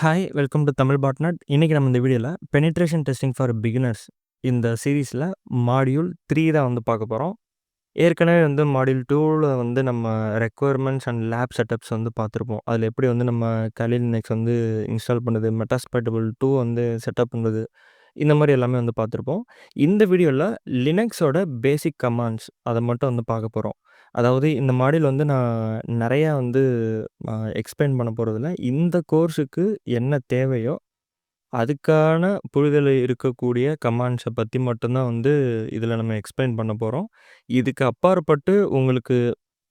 Hi! Welcome to Tamil botnet. இன்னைக்கு நம்ம இந்த வீடியோல பெனிட்ரேஷன் டெஸ்டிங் ஃபார் பிகினர்ஸ் இந்த சீரிஸ்ல மாடியூல் 3 தான் வந்து பார்க்க போறோம். ஏற்கனவே வந்து மாடியூல் 2ல வந்து நம்ம ரெக்வயர்மெண்ட்ஸ் அண்ட் லேப் செட்டப்ஸ் வந்து பார்த்துருப்போம். அதில எப்படி வந்து நம்ம Kali Linux வந்து இன்ஸ்டால் பண்ணுறது, மெட்டாஸ்பைட்டபிள் 2 வந்து செட்டப் பண்ணுறது, இந்த மாரி எல்லாமே வந்து பார்த்துருப்போம். இந்த வீடியோல லினக்ஸோட பேசிக் கமாண்ட்ஸ் அத மட்டும் வந்து பார்க்க போறோம். அதாவது இந்த மாடியூல் வந்து நான் நெறையா வந்து எக்ஸ்பிளைன் பண்ண போறதில்ல. இந்த கோர்ஸுக்கு என்ன தேவையோ, அதுக்கான புரிதல் இருக்கக்கூடிய கமாண்ட்ஸ பத்தி மட்டும் தான் வந்து இதில நம்ம எக்ஸ்பிளைன் பண்ண போறோம். இதுக்கு அப்பாற்பட்டு உங்களுக்கு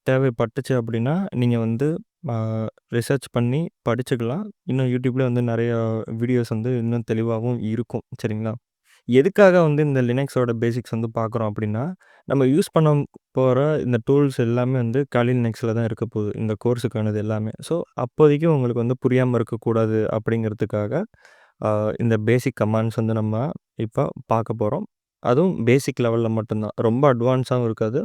தேவைப்பட்டுச்சு அப்படின்னா, நீங்க வந்து அ ரிசர்ச் பண்ணி படிச்சுக்கலாம். இன்னும் YouTubeல வந்து நெறையா வீடியோஸ் வந்து இன்னும் தெளிவாவும் இருக்கும். சரிங்களா? எதுக்காக வந்து இந்த லினக்ஸோட பேசிக்ஸ் வந்து பார்க்குறோம் அப்படின்னா, நம்ம யூஸ் பண்ண போற இந்த டூல்ஸ் எல்லாமே வந்து Kali Linuxல தான் இருக்க போகுது. இந்த கோர்ஸுக்கானது எல்லாமே. ஸோ, அப்போதைக்கு உங்களுக்கு வந்து புரியாம இருக்கக்கூடாது அப்படிங்கிறதுக்காக, அ இந்த பேசிக் கமாண்ட்ஸ் வந்து நம்ம இப்ப பார்க்க போறோம். அதுவும் பேசிக் லெவல்ல மட்டும் தான். ரொம்ப அட்வான்ஸாவும் இருக்காது.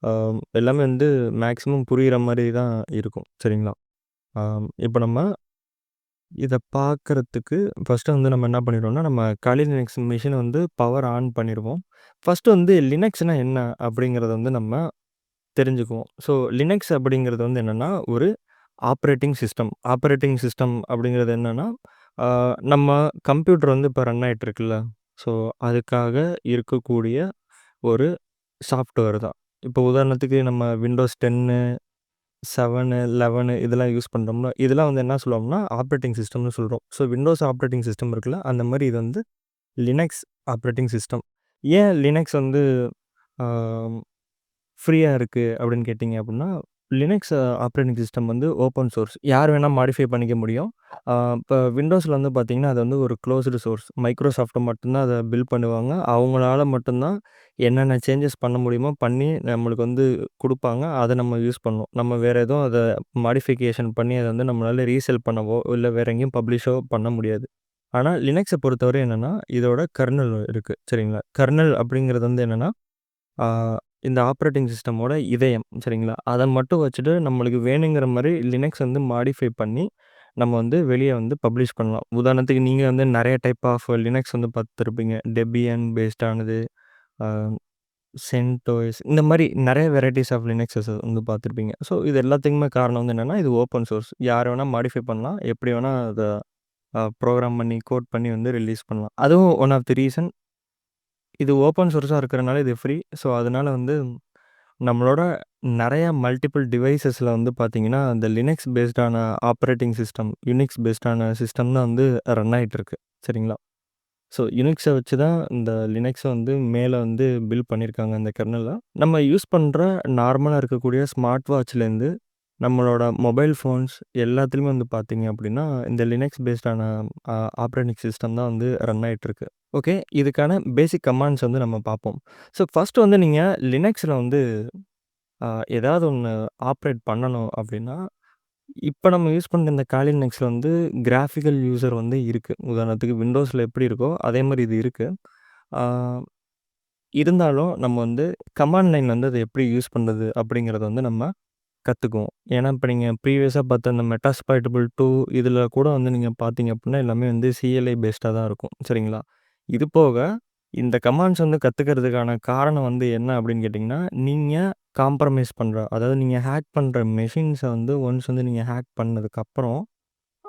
அ எல்லாமே வந்து மேக்ஸிமம் புரியிற மாரி தான் இருக்கும். சரிங்களா? இப்ப நம்ம இத பார்க்கறதுக்கு ஃபர்ஸ்ட்டு வந்து நம்ம என்ன பண்ணிடுவோம்னா, நம்ம Kali Linux மெஷின வந்து பவர் ஆன் பண்ணிருவோம். ஃபர்ஸ்ட்டு வந்து லினக்ஸ்னா என்ன? அப்படிங்கிறத வந்து நம்ம தெரிஞ்சுக்குவோம். ஸோ, லினக்ஸ் அப்படிங்கிறது வந்து என்னன்னா, ஒரு ஆப்பரேட்டிங் சிஸ்டம். ஆப்பரேட்டிங் சிஸ்டம் அப்படிங்கிறது என்னன்னா, ஆ நம்ம கம்ப்யூட்டர் வந்து இப்ப ரன் ஆயிட்டு இருக்குல்ல. ஸோ, அதுக்காக இருக்கக்கூடிய ஒரு சாஃப்ட்வேர் தான். இப்போ உதாரணத்துக்கு நம்ம விண்டோஸ் 10 7, 11 இதெல்லாம் யூஸ் பண்றோம்ல. இதெல்லாம் வந்து என்ன சொல்லுவோம்னா, ஆப்பரேட்டிங் சிஸ்டம்னு சொல்றோம். ஸோ, விண்டோஸ் ஆப்பரேட்டிங் சிஸ்டம் இருக்குல்ல, அந்த மாரி இது வந்து லினக்ஸ் ஆப்பரேட்டிங் சிஸ்டம். ஏன் லினக்ஸ் வந்து ஆ ஃப்ரீயா இருக்கு அப்படின்னு கேட்டீங்க அப்படின்னா, லினக்ஸ் ஆப்பரேட்டிங் சிஸ்டம் வந்து ஓப்பன் சோர்ஸ். யார் வேணா மாடிஃபை பண்ணிக்க முடியும். இப்ப விண்டோஸ்ல வந்து பார்த்தீங்கன்னா, அது வந்து ஒரு குளோஸ்டு சோர்ஸ். மைக்ரோசாஃப்ட் மட்டும் தான் அத பில்ட் பண்ணுவாங்க. அவங்களால மட்டும் தான் என்னென்ன சேஞ்சஸ் பண்ண முடியுமோ பண்ணி நம்மளுக்கு வந்து குடுப்பாங்க. அத நம்ம யூஸ் பண்ணணும். நம்ம வேற எதுவும் அத மாடிஃபிகேஷன் பண்ணி அத வந்து நம்மளால ரீசேல் பண்ணவோ, இல்ல வேற எங்கேயும் பப்ளிஷோ பண்ண முடியாது. ஆனா லினக்ஸ பொறுத்தவரை என்னன்னா, இதோட கெர்னல் இருக்கு. சரிங்களா? கெர்னல் அப்படிங்கிறது வந்து என்னன்னா, ஆ இந்த ஆப்பரேட்டிங் சிஸ்டமோட இதயம். சரிங்களா? அத மட்டும் வச்சுட்டு நம்மளுக்கு வேணுங்கிற மாரி லினக்ஸ் வந்து மாடிஃபை பண்ணி, நம்ம வந்து வெளிய வந்து பப்ளிஷ் பண்ணலாம். உதாரணத்துக்கு நீங்க வந்து நெறைய டைப் ஆஃப் லினக்ஸ் வந்து பார்த்துருப்பீங்க. டெபியன் பேஸ்ட் ஆனது, ஆ சென்டோஸ் இந்த மாரி நெறைய வெரைட்டீஸ் ஆஃப் லினக்ஸஸ் வந்து பார்த்துருப்பீங்க. ஸோ, இது எல்லாத்துக்குமே காரணம் வந்து என்னன்னா, இது ஓப்பன் சோர்ஸ். யார் வேணா மாடிஃபை பண்ணலாம். எப்படி வேணா அத புரோகிராம் பண்ணி, கோட் பண்ணி வந்து ரிலீஸ் பண்ணலாம். அதுவும் ஒன் ஆஃப் தி ரீசன் இது ஓப்பன் சோர்ஸா இருக்கிறனால இது ஃப்ரீ. ஸோ, அதனால வந்து நம்மளோட நெறைய மல்டிபிள் டிவைஸஸ்ல வந்து பார்த்தீங்கன்னா, அந்த லினக்ஸ் பேஸ்டான ஆப்பரேட்டிங் சிஸ்டம், யுனிக்ஸ் பேஸ்டான சிஸ்டம் தான் வந்து ரன் ஆயிட்டுருக்கு. சரிங்களா? ஸோ, யுனிக்ஸ வச்சு தான் இந்த லினக்ஸ வந்து மேல வந்து பில்ட் பண்ணியிருக்காங்க இந்த கெர்னல. நம்ம யூஸ் பண்ற நார்மலா இருக்கக்கூடிய ஸ்மார்ட் வாட்ச்லேருந்து, நம்மளோட மொபைல் ஃபோன்ஸ் எல்லாத்துலயுமே வந்து பார்த்தீங்க அப்படின்னா, இந்த லினக்ஸ் பேஸ்டான ஆ ஆப்பரேட்டிங் சிஸ்டம் தான் வந்து ரன் ஆயிட்டுருக்கு. ஓகே. இதுக்கான பேசிக் கமாண்ட்ஸ் வந்து நம்ம பார்ப்போம். ஸோ, ஃபர்ஸ்ட் வந்து நீங்க லினக்ஸ்ல வந்து ஏதாவது ஒண்ணு ஆப்ரேட் பண்ணணும் அப்படின்னா, இப்ப நம்ம யூஸ் பண்ற இந்த Kali Linuxல வந்து கிராஃபிக்கல் யூசர் வந்து இருக்கு. உதாரணத்துக்கு விண்டோஸ்ல எப்படி இருக்கோ, அதே மாரி இது இருக்கு. ஆ இருந்தாலும் நம்ம வந்து கமாண்ட் லைன் வந்து அத எப்படி யூஸ் பண்றது அப்படிங்கிறத வந்து நம்ம கத்துக்குவோம். ஏன்னா, இப்ப நீங்க ப்ரீவியஸா பார்த்த அந்த மெட்டாஸ்பைட்டபிள் 2 இதில கூட வந்து நீங்க பார்த்தீங்க அப்டின்னா, எல்லாமே வந்து CLI பேஸ்டா தான் இருக்கும். சரிங்களா? இது போக இந்த கமாண்ட்ஸ் வந்து கத்துக்கிறதுக்கான காரணம் வந்து என்ன அப்டின்னு கேட்டிங்கன்னா, நீங்க காம்ப்ரமைஸ் பண்ற அதாவது நீங்க ஹேக் பண்ற மெஷின்ஸ வந்து ஒன்ஸ் வந்து நீங்க ஹேக் பண்ணதுக்கப்புறம்,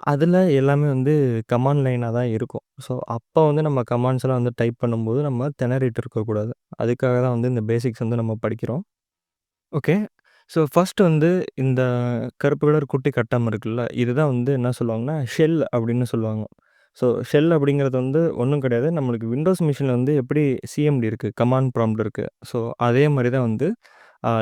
அதில எல்லாமே வந்து கமாண்ட் லைனா தான் இருக்கும். ஸோ, அப்ப வந்து நம்ம கமாண்ட்ஸ்லாம் வந்து டைப் பண்ணும்போது நம்ம திணறிட்டு இருக்கக்கூடாது. அதுக்காக தான் வந்து இந்த பேசிக்ஸ் வந்து நம்ம படிக்கிறோம். ஓகே. ஸோ, ஃபர்ஸ்ட் வந்து இந்த கருப்பு கலர் குட்டி கட்டம் இருக்குல்ல, இதுதான் வந்து என்ன சொல்லுவாங்கன்னா, ஷெல் அப்படின்னு சொல்லுவாங்க. ஸோ, ஷெல் அப்படிங்கிறது வந்து ஒண்ணும் கிடையாது. நம்மளுக்கு விண்டோஸ் மிஷின்ல வந்து எப்படி சிஎம்டி இருக்கு, கமாண்ட் ப்ராம்ப்ட் இருக்கு. ஸோ, அதே மாரி தான் வந்து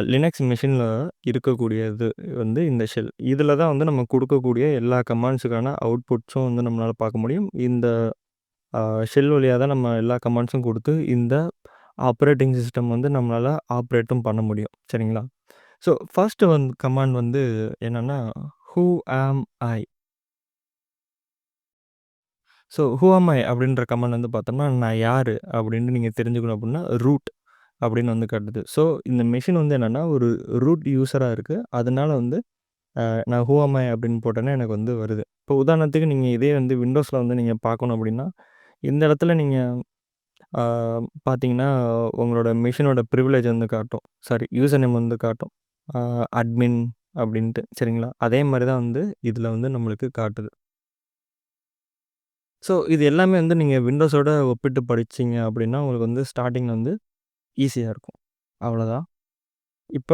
லினக்ஸ் மிஷின்ல இருக்கக்கூடியது வந்து இந்த ஷெல். இதில தான் வந்து நம்ம குடுக்கக்கூடிய எல்லா கமாண்ட்ஸுக்கான அவுட்புட்ஸும் வந்து நம்மளால பார்க்க முடியும். இந்த அ ஷெல் வழியா தான் நம்ம எல்லா கமாண்ட்ஸும் குடுத்து, இந்த ஆப்பரேட்டிங் சிஸ்டம் வந்து நம்மளால ஆப்பரேட்டும் பண்ண முடியும். சரிங்களா? ஸோ, ஃபர்ஸ்ட் கமாண்ட் வந்து என்னன்னா, "ஹூ ஆம் ஐ?" ஸோ, "ஹூ ஆம் ஐ?" அப்படின்ற கமாண்ட் வந்து பார்த்தோம்னா, "நான் யாரு?" அப்படின்னு நீங்க தெரிஞ்சுக்கணும் அப்படின்னா, ரூட் அப்படின்னு வந்து காட்டுது. ஸோ, இந்த மெஷின் வந்து என்னன்னா, ஒரு ரூட் யூசரா இருக்கு. அதனால வந்து நான் ஹூ அம் ஐ அப்படின்னு போட்டேன்னா எனக்கு வந்து வருது. இப்போ உதாரணத்துக்கு நீங்க இதே வந்து விண்டோஸ்ல வந்து நீங்க பார்க்கணும் அப்படின்னா, இந்த இடத்துல நீங்க ஆ பார்த்தீங்கன்னா, உங்களோட மெஷினோட பிரிவிலேஜ் வந்து காட்டும். சாரி யூசர் நேம் வந்து காட்டும். ஆ அட்மின் அப்படின்ட்டு சரிங்களா? அதே மாரி தான் வந்து இதில வந்து நம்மளுக்கு காட்டுது. ஸோ இது எல்லாமே வந்து நீங்க விண்டோஸோட ஒப்பிட்டு படிச்சீங்க அப்படின்னா, உங்களுக்கு வந்து ஸ்டார்ட்டிங்ல வந்து ஈஸியா இருக்கும். அவ்வளோதான். இப்ப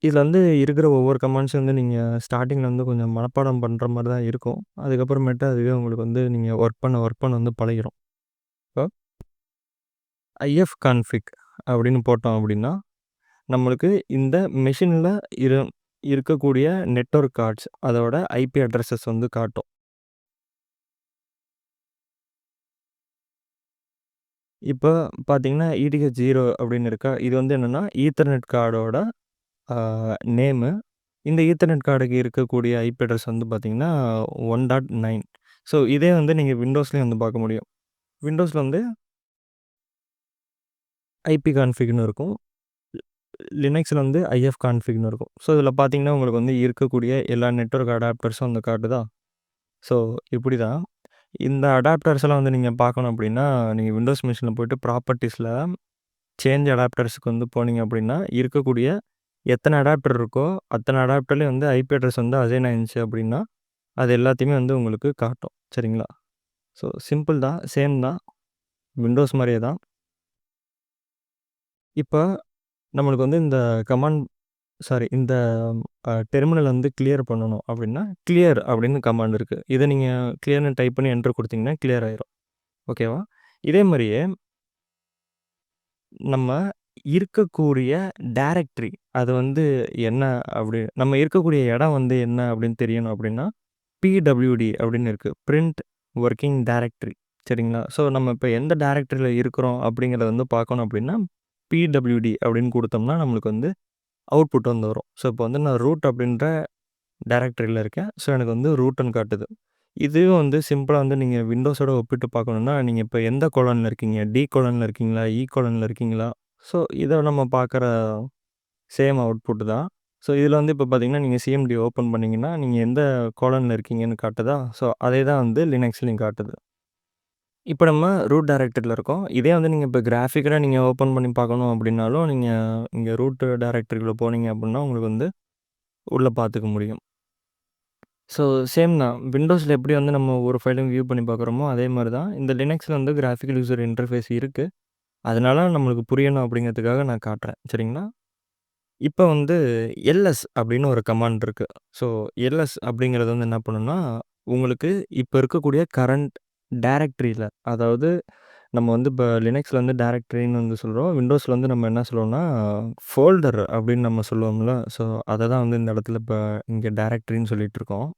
இதில வந்து இருக்கிற ஒவ்வொரு கமாண்ட்ஸும் வந்து நீங்க ஸ்டார்ட்டிங்ல வந்து கொஞ்சம் மனப்பாடம் பண்ற மாரி தான் இருக்கும். அதுக்கப்புறமேட்டு அதுவே உங்களுக்கு வந்து நீங்க ஒர்க் பண்ண வந்து பழகிரும். இப்போ ifconfig அப்படின்னு போட்டோம் அப்படின்னா, நம்மளுக்கு இந்த மெஷின்ல இரு இருக்கக்கூடிய நெட்வொர்க் கார்ட்ஸ் அதோட ஐபி அட்ரஸஸ் வந்து காட்டும். இப்ப பார்த்தீங்கன்னா, EDH0 அப்படின்னு இருக்கா? இது வந்து என்னன்னா, ஈத்தர்நெட் கார்டோட ஆ நேமு. இந்த ஈத்தர்நெட் கார்டுக்கு இருக்கக்கூடிய ஐபி அட்ரஸ் வந்து பார்த்தீங்கன்னா, 1.9. ஸோ இதே வந்து நீங்க விண்டோஸ்லயும் வந்து பார்க்க முடியும். விண்டோஸ்ல வந்து ஐபி கான்ஃபிக்ன்னு இருக்கும். லினக்ஸ்ல வந்து ifகான்ஃபிக்ன்னு இருக்கும். ஸோ இதில பார்த்தீங்கன்னா, உங்களுக்கு வந்து இருக்கக்கூடிய எல்லா நெட்வொர்க் அடாப்டர்ஸும் வந்து காட்டுதா? ஸோ இப்படி தான். இந்த அடாப்டர்ஸ்லாம் வந்து நீங்க பார்க்கணும் அப்படின்னா, நீங்க விண்டோஸ் மெஷின்ல போயிட்டு ப்ராப்பர்ட்டீஸ்ல சேஞ்ச் அடாப்டர்ஸ்க்கு வந்து போனீங்க அப்படின்னா, இருக்கக்கூடிய எத்தனை அடாப்டர் இருக்கோ, அத்தனை அடாப்டர்லயும் வந்து ஐபி அட்ரஸ் வந்து அசைன் ஆயிருந்துச்சு அப்படின்னா, அது எல்லாத்தையுமே வந்து உங்களுக்கு காட்டும். சரிங்களா? ஸோ சிம்பிள் தான். சேம் தான். விண்டோஸ் மாரியே தான். இப்ப நம்மளுக்கு வந்து இந்த கமாண்ட் சாரி இந்த டெர்மினல் வந்து கிளியர் பண்ணணும் அப்படின்னா, கிளியர் அப்படின்னு கமாண்ட் இருக்கு. இத நீங்க கிளியர்ன்னு டைப் பண்ணி என்டர் குடுத்தீங்கன்னா, கிளியர் ஆயிரும். ஓகேவா? இதே மாரியே நம்ம இருக்கக்கூடிய டைரக்டரி அது வந்து என்ன அப்படி நம்ம இருக்கக்கூடிய இடம் வந்து என்ன அப்படின்னு தெரியணும் அப்படின்னா, பிடபிள்யூடி அப்படின்னு இருக்கு. பிரிண்ட் வொர்க்கிங் டைரக்டரி சரிங்களா? ஸோ நம்ம இப்ப எந்த டைரக்டரியில இருக்கிறோம் அப்படிங்கிறத வந்து பார்க்கணும் அப்படின்னா, பிடபிள்யூடி அப்படின்னு குடுத்தோம்னா நம்மளுக்கு வந்து அவுட்புட் வந்து வரும். ஸோ இப்போ வந்து நான் ரூட் அப்படின்ற டைரக்டரியில இருக்கேன். ஸோ எனக்கு வந்து ரூட்ன்னு காட்டுது. இதுவும் வந்து சிம்பிளா வந்து நீங்க விண்டோஸோட ஒப்பிட்டு பார்க்கணும்னா, நீங்க இப்ப எந்த கோலன்ல இருக்கீங்க? டி கோலன்ல இருக்கீங்களா? இ கோலன்ல இருக்கீங்களா? ஸோ இத நம்ம பார்க்குற சேம் அவுட்புட் தான். ஸோ இதில வந்து இப்ப பார்த்தீங்கன்னா, நீங்க சிஎம்டி ஓப்பன் பண்ணீங்கன்னா, நீங்க எந்த கோலன்ல இருக்கீங்கன்னு காட்டுதா? ஸோ அதே தான் வந்து லினக்ஸ்லயும் காட்டுது. இப்ப நம்ம ரூட் டைரக்டரில இருக்கோம். இதே வந்து நீங்க இப்ப கிராஃபிக்கலா நீங்க ஓப்பன் பண்ணி பார்க்கணும் அப்படின்னாலும், நீங்க இங்க ரூட் டைரக்டரிக்குள்ள போனீங்க அப்படின்னா, உங்களுக்கு வந்து உள்ள பார்த்துக்க முடியும். ஸோ சேம் தான். விண்டோஸ்ல எப்படி வந்து நம்ம ஒரு ஃபைலையும் வியூ பண்ணி பார்க்குறோமோ, அதே மாரி தான். இந்த லினக்ஸ்ல வந்து கிராஃபிக்கல் யூசர் இன்டர்ஃபேஸ் இருக்கு. அதனால நம்மளுக்கு புரியணும் அப்படிங்கிறதுக்காக நான் காட்டுறேன். சரிங்களா? இப்ப வந்து எல்எஸ் அப்படின்னு ஒரு கமாண்ட் இருக்கு. ஸோ எல்எஸ் அப்படிங்கிறது வந்து என்ன பண்ணும்னா, உங்களுக்கு இப்ப இருக்கக்கூடிய கரண்ட் டைரக்டரியில அதாவது நம்ம வந்து இப்ப லினக்ஸ்ல வந்து டைரக்டரின்னு வந்து சொல்றோம். விண்டோஸ்ல வந்து நம்ம என்ன சொல்லுவோம்னா, ஃபோல்டர் அப்படின்னு நம்ம சொல்லுவோம்ல. ஸோ அத தான் வந்து இந்த இடத்துல இப்ப இங்க டைரக்டரின்னு சொல்லிட்டு இருக்கோம்.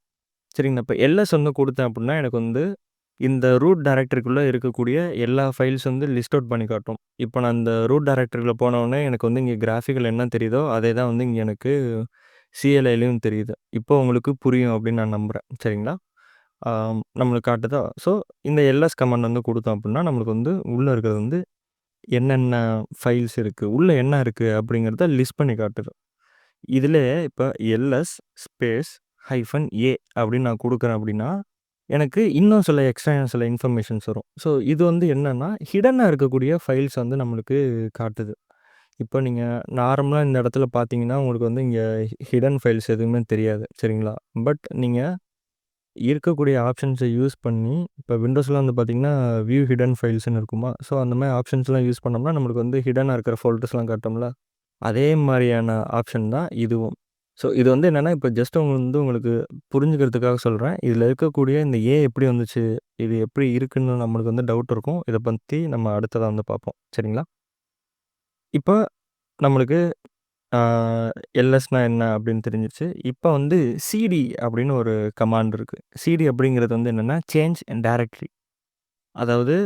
சரிங்கண்ணா. இப்ப எல்எஸ் வந்து குடுத்தேன் அப்புட்ன்னா, எனக்கு வந்து இந்த ரூட் டைரக்டரிக்குள்ள இருக்கக்கூடிய எல்லா ஃபைல்ஸ் வந்து லிஸ்ட் அவுட் பண்ணி காட்டும். இப்ப நான் இந்த ரூட் டைரக்டரிக்குள்ள போனவுனே, எனக்கு வந்து இங்க கிராஃபிக்கல் என்ன தெரியுதோ, அதே தான் வந்து இங்க எனக்கு சிஎல்ஐலயும் தெரியுது. இப்போ உங்களுக்கு புரியும் அப்படின்னு நான் நம்புறேன். சரிங்களா? நம்மளுக்கு காட்டுதா? ஸோ இந்த எல்எஸ் கமாண்ட் வந்து குடுத்தோம் அப்புட்ன்னா, நம்மளுக்கு வந்து உள்ள இருக்கிறது வந்து என்னென்ன ஃபைல்ஸ் இருக்கு, உள்ள என்ன இருக்கு அப்படிங்கிறத லிஸ்ட் பண்ணி காட்டுது. இதிலே இப்ப எல்எஸ் ஸ்பேஸ் ஹைஃபன் ஏ அப்படின்னு நான் குடுக்குறேன் அப்படின்னா, எனக்கு இன்னும் சில இன்ஃபர்மேஷன்ஸ் வரும். ஸோ இது வந்து என்னன்னா, ஹிடனா இருக்கக்கூடிய ஃபைல்ஸ் வந்து நம்மளுக்கு காட்டுது. இப்போ நீங்க நார்மலா இந்த இடத்துல பார்த்தீங்கன்னா, உங்களுக்கு வந்து இங்க ஹிடன் ஃபைல்ஸ் எதுவுமே தெரியாது. சரிங்களா? பட் நீங்க இருக்கக்கூடிய ஆப்ஷன்ஸ யூஸ் பண்ணி இப்போ விண்டோஸ்ல வந்து பார்த்தீங்கன்னா, வியூ ஹிடன் ஃபைல்ஸ்ன்னு இருக்குமா? ஸோ அந்த மாரி ஆப்ஷன்ஸ்லாம் யூஸ் பண்ணோம்னா, நம்மளுக்கு வந்து ஹிடனா இருக்கிற ஃபோல்டர்ஸ்லாம் காட்டும்ல. அதே மாரியான ஆப்ஷன் தான் இதுவும். ஸோ இது வந்து என்னன்னா, இப்ப ஜஸ்ட் உங்களுக்கு புரிஞ்சுக்கிறதுக்காக சொல்றேன். இதில இருக்கக்கூடிய இந்த ஏ எப்படி வந்துச்சு? இது எப்படி இருக்குன்னு நம்மளுக்கு வந்து டவுட் இருக்கும். இத பத்தி நம்ம அடுத்ததா வந்து பார்ப்போம். சரிங்களா? இப்ப நம்மளுக்கு ஆ எல்எஸ்னா என்ன அப்படின்னு தெரிஞ்சிருச்சு. இப்ப வந்து சிடி அப்படின்னு ஒரு கமாண்ட் இருக்கு. சிடி அப்படிங்கிறது வந்து என்னன்னா, சேஞ்ச் டைரக்டரி. அதாவது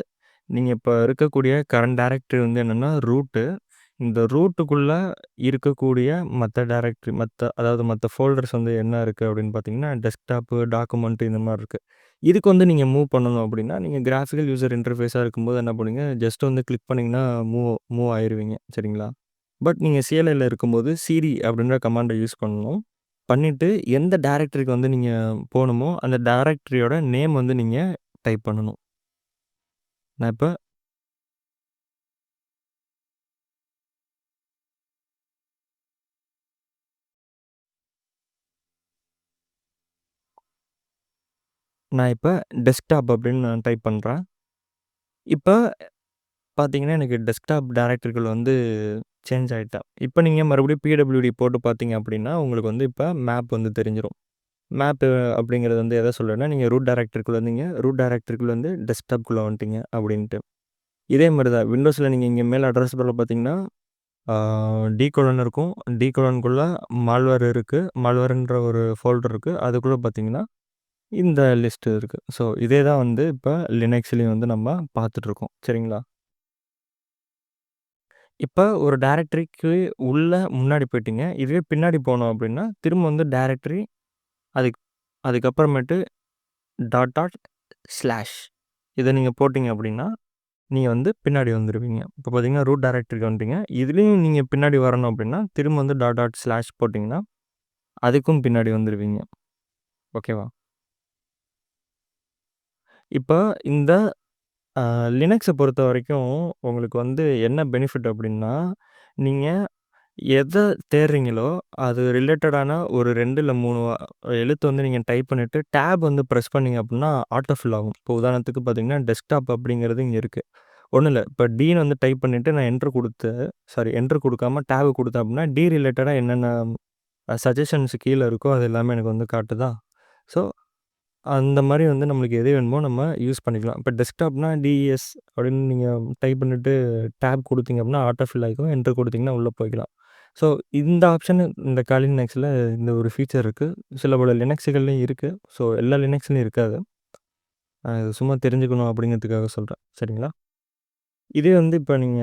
நீங்க இப்ப இருக்கக்கூடிய கரண்ட் டைரக்டரி வந்து என்னன்னா ரூட்டு. இந்த ரூட்டுக்குள்ள இருக்கக்கூடிய மத்த டைரக்டரி அதாவது மத்த ஃபோல்டர்ஸ் வந்து என்ன இருக்கு அப்படின்னு பார்த்தீங்கன்னா, டெஸ்க்டாப்பு, டாக்குமெண்ட் இந்த மாரி இருக்கு. இதுக்கு வந்து நீங்க மூவ் பண்ணணும் அப்படின்னா, நீங்க கிராஃபிக்கல் யூசர் இன்டர்ஃபேஸா இருக்கும்போது என்ன பண்ணுவீங்க, ஜஸ்ட் வந்து கிளிக் பண்ணீங்கன்னா மூவ் மூவ் ஆயிருவீங்க. சரிங்களா? பட் நீங்க சிஎல்ஐல இருக்கும்போது சிடி அப்படின்ற கமாண்ட யூஸ் பண்ணணும். பண்ணிட்டு எந்த டைரக்டரிக்கு வந்து நீங்க போணுமோ, அந்த டைரக்டரியோட நேம் வந்து நீங்க டைப் பண்ணணும். நான் இப்ப நான் இப்ப டெஸ்க்டாப் அப்படின்னு நான் டைப் பண்றேன். இப்ப பார்த்தீங்கன்னா, எனக்கு டெஸ்க்டாப் டைரக்டரிக்குள்ள வந்து சேஞ்ச் ஆயிட்டேன். இப்ப நீங்க மறுபடியும் பிடபிள்யூடி போட்டு பார்த்தீங்க அப்படின்னா, உங்களுக்கு வந்து இப்ப மேப் வந்து தெரிஞ்சிரும். மேப்பு அப்படிங்கிறது வந்து எத சொல்லும்னா, நீங்க ரூட் டைரக்டரிக்குள்ள இருந்தீங்க. ரூட் டைரக்டரிக்குள்ள இருந்து டெஸ்க்டாப்குள்ள வந்துட்டீங்க அப்படின்ட்டு. இதே மாரி தான் விண்டோஸ்ல நீங்க இங்க மேல் அட்ரஸ் பார்ல பார்த்தீங்கன்னா, ஆ டீகோலன் இருக்கும். டீகோலனுக்குள்ள மால்வேர் இருக்கு. மால்வேர்ன்ற ஒரு ஃபோல்டர் இருக்கு. அதுக்குள்ள பார்த்தீங்கன்னா, இந்த லிஸ்ட் இருக்கு. ஸோ இதே தான் வந்து இப்ப லினக்ஸ்லயும் வந்து நம்ம பார்த்துட்டுருக்கோம். சரிங்களா? இப்ப ஒரு டைரக்டரிக்கு உள்ள முன்னாடி போயிட்டீங்க. இதுவே பின்னாடி போனோம் அப்படின்னா, திரும்ப வந்து டைரக்டரி அதுக் அதுக்கப்புறமேட்டு டாட் டாட் ஸ்லாஷ் இத நீங்க போட்டீங்க அப்படின்னா, நீங்க வந்து பின்னாடி வந்துருவீங்க. இப்ப பார்த்தீங்கன்னா, ரூட் டைரக்டரிக்கு வந்துட்டீங்க. இதுலயும் நீங்க பின்னாடி வரணும் அப்படின்னா, திரும்ப வந்து டாட் டாட் ஸ்லாஷ் போட்டீங்கன்னா, அதுக்கும் பின்னாடி வந்துருவீங்க. ஓகேவா? இப்ப இந்த அ லினக்ஸ பொறுத்தவரைக்கும் உங்களுக்கு வந்து என்ன பெனிஃபிட் அப்படின்னா, நீங்க எத தேடுறீங்களோ, அது ரிலேட்டடான ஒரு 2 இல்ல 3 எழுத்து வந்து நீங்க டைப் பண்ணிட்டு, டேப் வந்து பிரஸ் பண்ணீங்க அப்டின்னா, ஆட்டோ ஃபில் ஆகும். இப்போ உதாரணத்துக்கு பார்த்தீங்கன்னா, டெஸ்க்டாப் அப்படிங்கிறது இங்க இருக்கு. ஒண்ணும் இல்ல. இப்ப டீன்னு வந்து டைப் பண்ணிட்டு நான் என்டர் குடுக்காம டேப் குடுத்தேன் அப்டின்னா, டி ரிலேட்டடா என்னென்ன சஜஷன்ஸ் கீழ இருக்கோ, அது எல்லாமே எனக்கு வந்து காட்டுதா? ஸோ, அந்த மாரி வந்து நம்மளுக்கு எது வேணுமோ நம்ம யூஸ் பண்ணிக்கலாம். இப்ப டெஸ்க்டாப்னா டிஇஎஸ் அப்படின்னு நீங்க டைப் பண்ணிட்டு டேப் குடுத்தீங்க அப்படின்னா, ஆட்டோ ஃபில் ஆயிக்கும். என்டர் குடுத்தீங்கன்னா உள்ள போய்க்கலாம். ஸோ இந்த ஆப்ஷன் இந்த காலி லினக்ஸ்ல இந்த ஒரு ஃபீச்சர் இருக்கு. சில பல லினக்ஸ்கள்லயும் இருக்கு. ஸோ எல்லா லினக்ஸ்லயும் இருக்காது. இது சும்மா தெரிஞ்சுக்கணும் அப்படிங்கிறதுக்காக சொல்றேன். சரிங்களா? இதே வந்து இப்ப நீங்க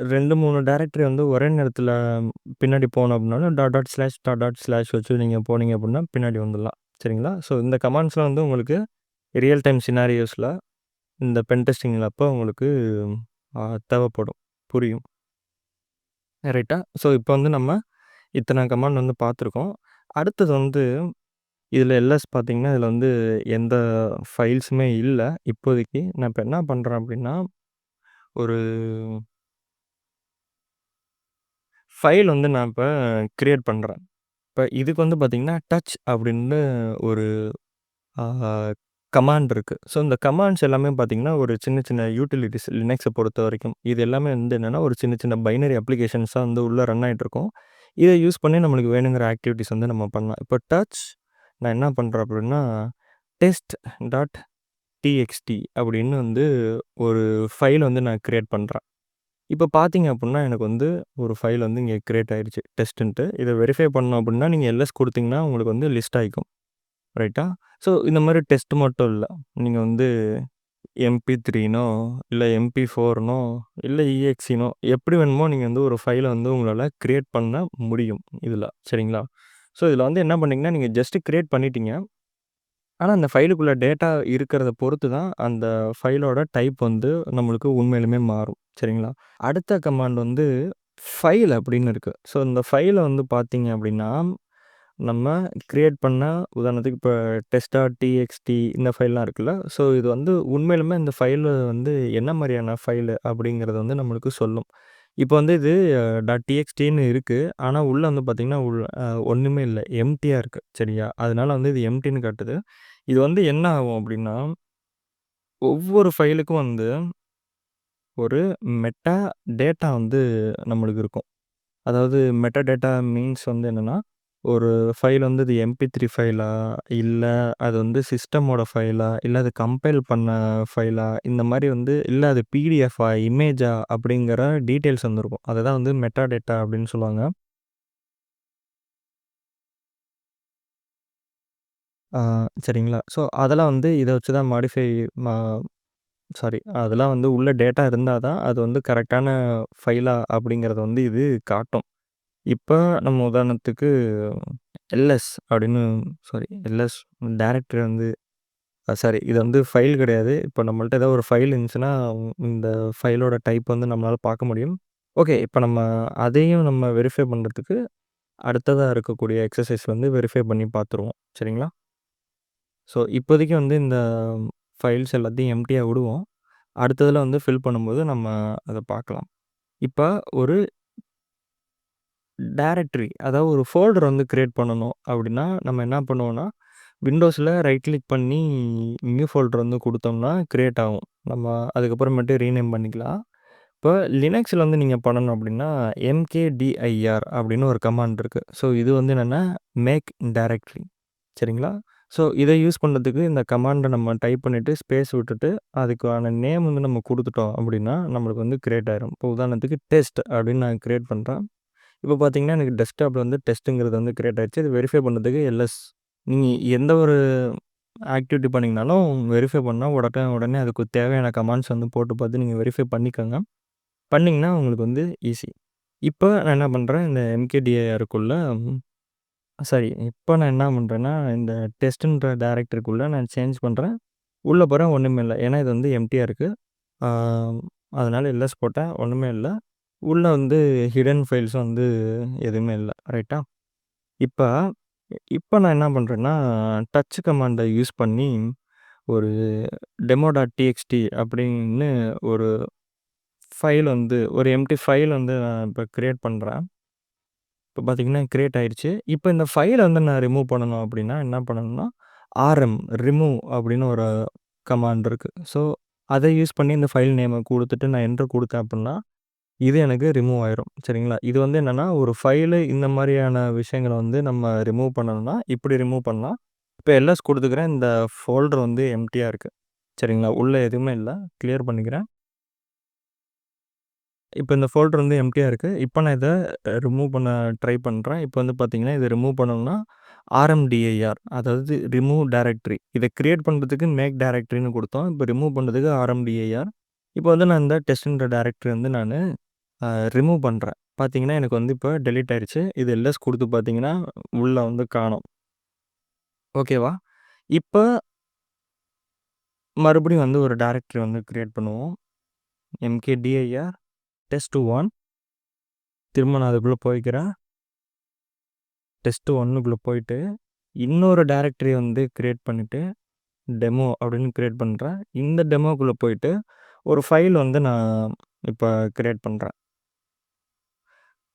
2, 3 டைரக்டரி வந்து ஒரே நேரத்தில பின்னாடி போணும் அப்படின்னாலும் dot dot slash dot dot slash வச்சு நீங்க போனீங்க அப்படின்னா பின்னாடி வந்துடலாம். சரிங்களா? ஸோ இந்த கமாண்ட்ஸ்லாம் வந்து உங்களுக்கு ரியல் டைம் சினாரியோஸ்ல இந்த பென் டெஸ்டிங்ல அப்ப உங்களுக்கு அ தேவைப்படும். புரியும். ரைட்டா? ஸோ இப்ப வந்து நம்ம இத்தன கமாண்ட் வந்து பார்த்துருக்கோம். அடுத்தது வந்து இதில எல்எஸ் பார்த்தீங்கன்னா, இதில வந்து எந்த ஃபைல்ஸுமே இல்ல இப்போதைக்கு. நான் இப்ப என்ன பண்றேன் அப்படின்னா, ஒரு ஃபைல் வந்து நான் இப்ப கிரியேட் பண்றேன். இப்ப இதுக்கு வந்து பார்த்தீங்கன்னா, டச் அப்படின்னு ஒரு ஆ கமாண்ட் இருக்கு. ஸோ இந்த கமாண்ட்ஸ் எல்லாமே பார்த்தீங்கன்னா, ஒரு சின்ன சின்ன யூட்டிலிட்டீஸ் லினக்ஸ பொறுத்தவரைக்கும். இது எல்லாமே வந்து என்னன்னா, ஒரு சின்ன சின்ன பைனரி அப்ளிகேஷன்ஸா வந்து உள்ள ரன் ஆயிட்டுருக்கும். இத யூஸ் பண்ணி நம்மளுக்கு வேணுங்கிற ஆக்டிவிட்டீஸ் வந்து நம்ம பண்ணலாம். இப்போ டச் நான் என்ன பண்றேன் அப்படின்னா, டெஸ்ட் டாட் டிஎக்ஸ்டி அப்படின்னு வந்து ஒரு ஃபைல் வந்து நான் கிரியேட் பண்றேன். இப்ப பார்த்தீங்க அப்புட்ன்னா, எனக்கு வந்து ஒரு ஃபைல் வந்து இங்க கிரியேட் ஆயிருச்சு டெஸ்ட்டுன்ட்டு. இத வெரிஃபை பண்ணணும் அப்புட்ன்னா, நீங்க எல்எஸ் குடுத்தீங்கன்னா, உங்களுக்கு வந்து லிஸ்ட் ஆயிக்கும். ரைட்டா? ஸோ இந்த மாரி டெஸ்ட் மட்டும் இல்ல. நீங்க வந்து MP3னோ, இல்ல MP4னோ, இல்ல EXEனோ எப்படி வேணுமோ நீங்க வந்து ஒரு ஃபைல வந்து உங்களால கிரியேட் பண்ண முடியும் இதுல. சரிங்களா? ஸோ இதுல வந்து என்ன பண்ணீங்கன்னா, நீங்க ஜஸ்ட் கிரியேட் பண்ணிட்டீங்க. ஆனா அந்த ஃபைலுக்குள்ள டேட்டா இருக்கிறத பொறுத்து தான் அந்த ஃபைலோட டைப் வந்து நம்மளுக்கு உண்மையிலுமே மாறும். சரிங்களா? அடுத்த கமாண்ட் வந்து ஃபைல் அப்படின்னு இருக்கு. ஸோ இந்த ஃபைல வந்து பார்த்தீங்க அப்படின்னா, நம்ம கிரியேட் பண்ண உதாரணத்துக்கு இப்ப டெஸ்ட்.txt இந்த ஃபைல்லாம் இருக்குல்ல. ஸோ இது வந்து உண்மையிலுமே இந்த ஃபைலு வந்து என்ன மாரியான ஃபைலு அப்படிங்கிறத வந்து நம்மளுக்கு சொல்லும். இப்போ வந்து இது .txtன்னு இருக்கு. ஆனா உள்ள வந்து பார்த்தீங்கன்னா, ஒண்ணுமே இல்ல. எம்ப்டியா இருக்கு. சரியா? அதனால வந்து இது எம்ப்டின்னு காட்டுது. இது வந்து என்ன ஆகும் அப்படின்னா, ஒவ்வொரு ஃபைலுக்கும் வந்து ஒரு மெட்டா டேட்டா வந்து நம்மளுக்கு இருக்கும். அதாவது மெட்டா டேட்டா மீன்ஸ் வந்து என்னன்னா, ஒரு ஃபைல் வந்து இது MP3 ஃபைலா, இல்ல அது வந்து சிஸ்டமோட ஃபைலா, இல்ல அது கம்பைல் பண்ண ஃபைலா, இந்த மாரி வந்து இல்ல அது பிடிஎஃப்பா, இமேஜா அப்படிங்கிற டீட்டெயில்ஸ் வந்து இருக்கும். அததான் வந்து மெட்டா டேட்டா அப்படின்னு சொல்லுவாங்க. ஆ சரிங்களா? ஸோ அதெல்லாம் வந்து இத வச்சு தான் ம அதெல்லாம் வந்து உள்ள டேட்டா இருந்தா தான் அது வந்து கரெக்ட்டான ஃபைலா அப்படிங்கிறத வந்து இது காட்டும். இப்ப நம்ம உதாரணத்துக்கு எல்எஸ் அப்படின்னு எல்எஸ் டைரக்டரி வந்து இது வந்து ஃபைல் கிடையாது. இப்ப நம்மள்ட்ட ஏதாவது ஒரு ஃபைல் இருந்துச்சுன்னா, இந்த ஃபைலோட டைப் வந்து நம்மளால பார்க்க முடியும். ஓகே. இப்ப நம்ம அதையும் நம்ம வெரிஃபை பண்றதுக்கு, அடுத்ததா இருக்கக்கூடிய எக்ஸர்சைஸ் வந்து வெரிஃபை பண்ணி பார்த்துருவோம். சரிங்களா? ஸோ, இப்போதைக்கு வந்து இந்த ஃபைல்ஸ் எல்லாத்தையும் எம்ப்டியா விடுவோம். அடுத்ததில வந்து ஃபில் பண்ணும்போது நம்ம அத பார்க்கலாம். இப்ப ஒரு டைரக்டரி அதாவது ஒரு ஃபோல்டர் வந்து கிரியேட் பண்ணணும் அப்படின்னா, நம்ம என்ன பண்ணுவோம்னா, விண்டோஸில ரைட் கிளிக் பண்ணி நியூ ஃபோல்டர் வந்து குடுத்தோம்னா கிரியேட் ஆகும். நம்ம அதுக்கப்புறமேட்டு ரீநேம் பண்ணிக்கலாம். இப்போ லினக்ஸில வந்து நீங்க பண்ணணும் அப்படின்னா, எம்கேடிஐஆர் அப்படின்னு ஒரு கமாண்ட் இருக்கு. ஸோ, இது வந்து என்னன்னா மேக் டைரக்டரி சரிங்களா? ஸோ, இத யூஸ் பண்றதுக்கு இந்த கமாண்ட நம்ம டைப் பண்ணிட்டு ஸ்பேஸ் விட்டுட்டு அதுக்கான நேம் வந்து நம்ம குடுத்துட்டோம் அப்படின்னா, நம்மளுக்கு வந்து கிரியேட் ஆயிரும். இப்போ உதாரணத்துக்கு டெஸ்ட் அப்படின்னு நான் கிரியேட் பண்றேன். இப்போ பார்த்தீங்கன்னா, எனக்கு டெஸ்க்டாப்ல வந்து டெஸ்ட்டுங்கிறது வந்து கிரியேட் ஆயிடுச்சு. இது வெரிஃபை பண்ணதுக்கு எல்எஸ். நீங்க எந்த ஒரு ஆக்டிவிட்டி பண்ணீங்கனாலும் வெரிஃபை பண்ணா உடனே அதுக்கு தேவையான கமாண்ட்ஸ் வந்து போட்டு பார்த்து நீங்க வெரிஃபை பண்ணிக்கோங்க. பண்ணீங்கன்னா உங்களுக்கு வந்து ஈஸி. இப்ப நான் என்ன பண்றேன், இந்த எம்கேடிஐஆருக்குள்ள இப்ப நான் என்ன பண்றேன்னா, இந்த டெஸ்ட்ன்ற டைரக்டரிக்குள்ள நான் சேஞ்ச் பண்றேன். உள்ள போறேன் ஒண்ணுமே இல்ல. ஏன்னா இது வந்து எம்ப்டியா இருக்கு. ஆ அதனால எல்எஸ் போட்டேன். ஒண்ணுமே இல்ல. உள்ள வந்து ஹிடன் ஃபைல்ஸும் வந்து எதுவுமே இல்ல. ரைட்டா? இப்ப இப்ப நான் என்ன பண்றேன்னா, டச் கமாண்ட யூஸ் பண்ணி ஒரு டெமோ.txt அப்படின்னு ஒரு ஃபைல் வந்து ஒரு எம்ப்டி ஃபைல் வந்து நான் இப்ப கிரியேட் பண்றேன். இப்ப பார்த்தீங்கன்னா, கிரியேட் ஆயிருச்சு. இப்ப இந்த ஃபைல வந்து நான் ரிமூவ் பண்ணணும் அப்படின்னா, என்ன பண்ணணும்னா, ஆர்எம் ரிமூவ் அப்படின்னு ஒரு கமாண்ட் இருக்கு. ஸோ, அத யூஸ் பண்ணி இந்த ஃபைல் நேம குடுத்துட்டு நான் என்டர் குடுத்தேன் அப்படின்னா, இது எனக்கு ரிமூவ் ஆயிரும். சரிங்களா? இது வந்து என்னன்னா, ஒரு ஃபைலு இந்த மாரியான விஷயங்கள வந்து நம்ம ரிமூவ் பண்ணணும்னா, இப்படி ரிமூவ் பண்ணலாம். இப்ப எல்எஸ் குடுத்துக்கிறேன். இந்த ஃபோல்டர் வந்து எம்ப்டியா இருக்கு. சரிங்களா? உள்ள எதுவுமே இல்ல. கிளியர் பண்ணிக்கிறேன். இப்ப இந்த ஃபோல்டர் வந்து எம்ப்டியா இருக்கு. இப்ப நான் இத ரிமூவ் பண்ண ட்ரை பண்றேன். இப்ப வந்து பார்த்தீங்கன்னா, இத ரிமூவ் பண்ணணும்னா, ஆர்எம்டிஐஆர் அதாவது ரிமூவ் டைரக்டரி. இத கிரியேட் பண்றதுக்கு மேக் டைரக்டரின்னு குடுத்தோம். இப்ப ரிமூவ் பண்றதுக்கு ஆர்எம்டிஐஆர். இப்ப வந்து நான் இந்த டெஸ்ட்ன்ற டைரக்டரி வந்து நானு ரிமூவ் பண்றேன். பார்த்தீங்கன்னா, எனக்கு வந்து இப்ப டெலீட் ஆயிருச்சு. இது எல்எஸ் குடுத்து பார்த்தீங்கன்னா, உள்ள வந்து காணோம். ஓகேவா? இப்ப மறுபடியும் வந்து ஒரு டைரக்டரி வந்து கிரியேட் பண்ணுவோம். எம்கேடிஐஆர் டெஸ்ட்1 திரும்ப நான் அதுக்குள்ள போய்க்கிறேன். டெஸ்ட்1க்குள்ள போயிட்டு, இன்னொரு டைரக்டரி வந்து கிரியேட் பண்ணிட்டு, டெமோ அப்படின்னு கிரியேட் பண்றேன். இந்த டெமோக்குள்ள போயிட்டு, ஒரு ஃபைல் வந்து நான் இப்ப கிரியேட் பண்றேன்.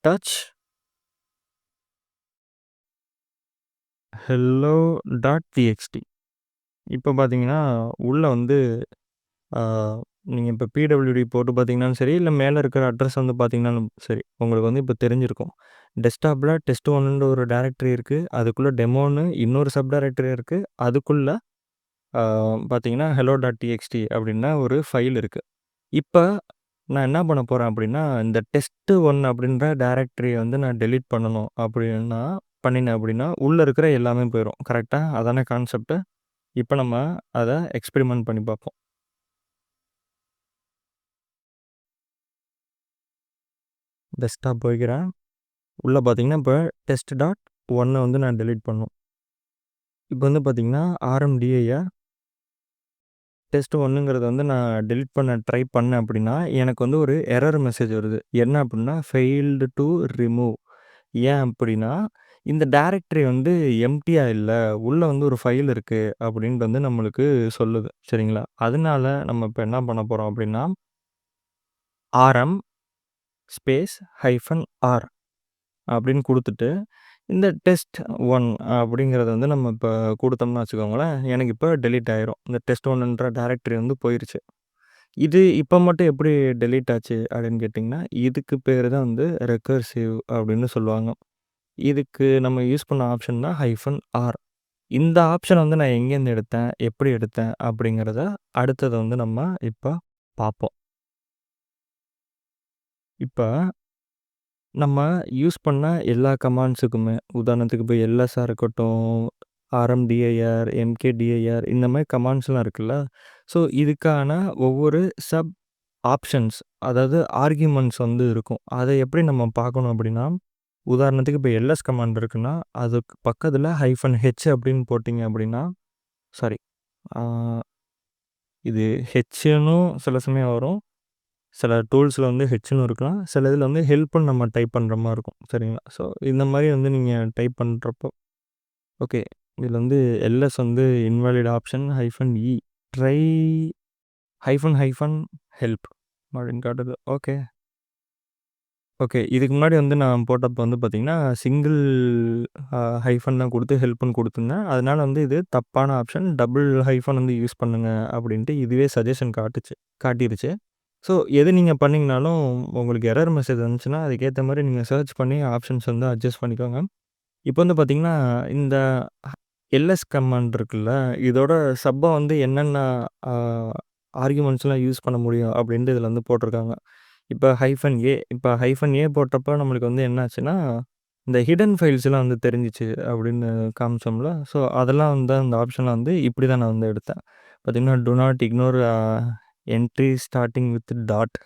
டச் hello.txt இப்ப பார்த்தீங்கன்னா, உள்ள வந்து ஆ நீங்க இப்ப பிடபிள்யூடி போட்டு பார்த்தீங்கனாலும் சரி, இல்ல மேல இருக்கிற அட்ரஸ் வந்து பார்த்தீங்கனாலும் சரி, உங்களுக்கு வந்து இப்ப தெரிஞ்சிருக்கும். டெஸ்க்டாப்ல டெஸ்ட்1ன்ற ஒரு டைரக்டரி இருக்கு. அதுக்குள்ள டெமோன்னு இன்னொரு சப் டைரக்டரி இருக்கு. அதுக்குள்ள ஆ பார்த்தீங்கன்னா, hello.txt அப்படின்னா ஒரு ஃபைல் இருக்கு. இப்ப நான் என்ன பண்ண போறேன் அப்படின்னா, இந்த டெஸ்ட்1 அப்படின்ற டைரக்டரிய வந்து நான் டெலீட் பண்ணணும் அப்படின்னா பண்ணினேன் அப்படின்னா, உள்ள இருக்கிற எல்லாமே போயிரும். கரெக்ட்டா? அதானே கான்செப்ட்டு. இப்ப நம்ம அத எக்ஸ்பெரிமென்ட் பண்ணி பார்ப்போம். டெஸ்க்டாப் போய்க்கிறேன். உள்ள பார்த்தீங்கன்னா, இப்ப டெஸ்ட்.1 வந்து நான் டெலீட் பண்ணணும். இப்ப வந்து பார்த்தீங்கன்னா, ஆர்எம்டிஐய டெஸ்ட்1ங்கிறத வந்து நான் டெலீட் பண்ண ட்ரை பண்ணேன் அப்படின்னா, எனக்கு வந்து ஒரு எரர் மெசேஜ் வருது. என்ன அப்படின்னா, ஃபெயில்டு டூ ரிமூவ். ஏன் அப்படின்னா, இந்த டைரக்டரி வந்து எம்ப்டியா இல்ல. உள்ள வந்து ஒரு ஃபைல் இருக்கு அப்படின்ட்டு வந்து நம்மளுக்கு சொல்லுது. சரிங்களா? அதனால நம்ம இப்ப என்ன பண்ண போறோம் அப்படின்னா, ஆர்எம் ஸ்பேஸ் ஹைஃபன் ஆர் அப்படின்னு குடுத்துட்டு, இந்த டெஸ்ட்1 அப்படிங்கிறத வந்து நம்ம இப்ப குடுத்தோம்னு வச்சுக்கோங்களேன், எனக்கு இப்ப டெலீட் ஆயிரும். இந்த டெஸ்ட்1ன்ற டைரக்டரி வந்து போயிருச்சு. இது இப்ப மட்டும் எப்படி டெலீட் ஆச்சு அப்படின்னு கேட்டிங்கன்னா, இதுக்கு பேரு தான் வந்து ரெக்கர்சிவ் அப்படின்னு சொல்லுவாங்க. இதுக்கு நம்ம யூஸ் பண்ண ஆப்ஷன் தான் ஹைஃபன் ஆர். இந்த ஆப்ஷன வந்து நான் எங்கேருந்து எடுத்தேன், எப்படி எடுத்தேன் அப்படிங்கிறத அடுத்தது வந்து நம்ம இப்ப பார்ப்போம். இப்ப நம்ம யூஸ் பண்ண எல்லா கமாண்ட்ஸுக்குமே உதாரணத்துக்கு இப்ப எல்எஸ்ஸா இருக்கட்டும், ஆர்எம்டிஐஆர், எம்கேடிஐஆர் இந்த மாரி கமாண்ட்ஸ்லாம் இருக்குல்ல. ஸோ, இதுக்கான ஒவ்வொரு சப் ஆப்ஷன்ஸ் அதாவது ஆர்கியூமெண்ட்ஸ் வந்து இருக்கும். அத எப்படி நம்ம பார்க்கணும் அப்படின்னா, உதாரணத்துக்கு இப்ப எல்எஸ் கமாண்ட் இருக்குன்னா, அதுக்கு பக்கத்துல ஹைஃபன் ஹெச் அப்படின்னு போட்டீங்க அப்படின்னா சாரி ஆ இது ஹெச்ன்னும் சில சமயம் வரும். சில டூல்ஸில் வந்து ஹெச்னு இருக்கலாம். சில இதில் வந்து ஹெல்ப்னு நம்ம டைப் பண்ணுற மாதிரி இருக்கும். சரிங்களா? ஸோ இந்த மாதிரி வந்து நீங்கள் டைப் பண்ணுறப்போ ஓகே. இதில் வந்து எல்எஸ் வந்து இன்வாலிட் ஆப்ஷன் -இ ட்ரை ஹெல்ப் அப்படின்னு காட்டுது. ஓகே. ஓகே. இதுக்கு முன்னாடி வந்து நான் போட்டப்போ வந்து பார்த்தீங்கன்னா, சிங்கிள் ஹைஃபன் தான் குடுத்து ஹெல்ப்ன்னு குடுத்துருந்தேன். அதனால வந்து இது தப்பான ஆப்ஷன். டபுள் ஹைஃபன் வந்து யூஸ் பண்ணுங்க அப்படின்ட்டு இதுவே சஜஷன் காட்டிருச்சு. ஸோ எது நீங்க பண்ணீங்கனாலும் உங்களுக்கு எரர் மெசேஜ் வந்துச்சுன்னா, அதுக்கேத்த மாரி நீங்க சர்ச் பண்ணி ஆப்ஷன்ஸ் வந்து அட்ஜஸ்ட் பண்ணிக்கோங்க. இப்போ வந்து பார்த்தீங்கன்னா, இந்த எல்எஸ் கமாண்ட் இருக்குல்ல, இதோட சப்பா வந்து என்னென்ன ஆ ஆர்குமெண்ட்ஸ்லாம் யூஸ் பண்ண முடியும் அப்படின்ட்டு இதில வந்து போட்டிருக்காங்க. இப்போ ஹைஃபன் ஏ போட்டப்போ நம்மளுக்கு வந்து என்ன ஆச்சுன்னா, இந்த ஹிடன் ஃபைல்ஸ்லாம் வந்து தெரிஞ்சுச்சு அப்படின்னு காமிச்சோம்ல. ஸோ அதெல்லாம் வந்து அந்த ஆப்ஷன்ல வந்து இப்படி தான் நான் வந்து எடுத்தேன். பார்த்தீங்கன்னா, do not ignore entry starting with dot.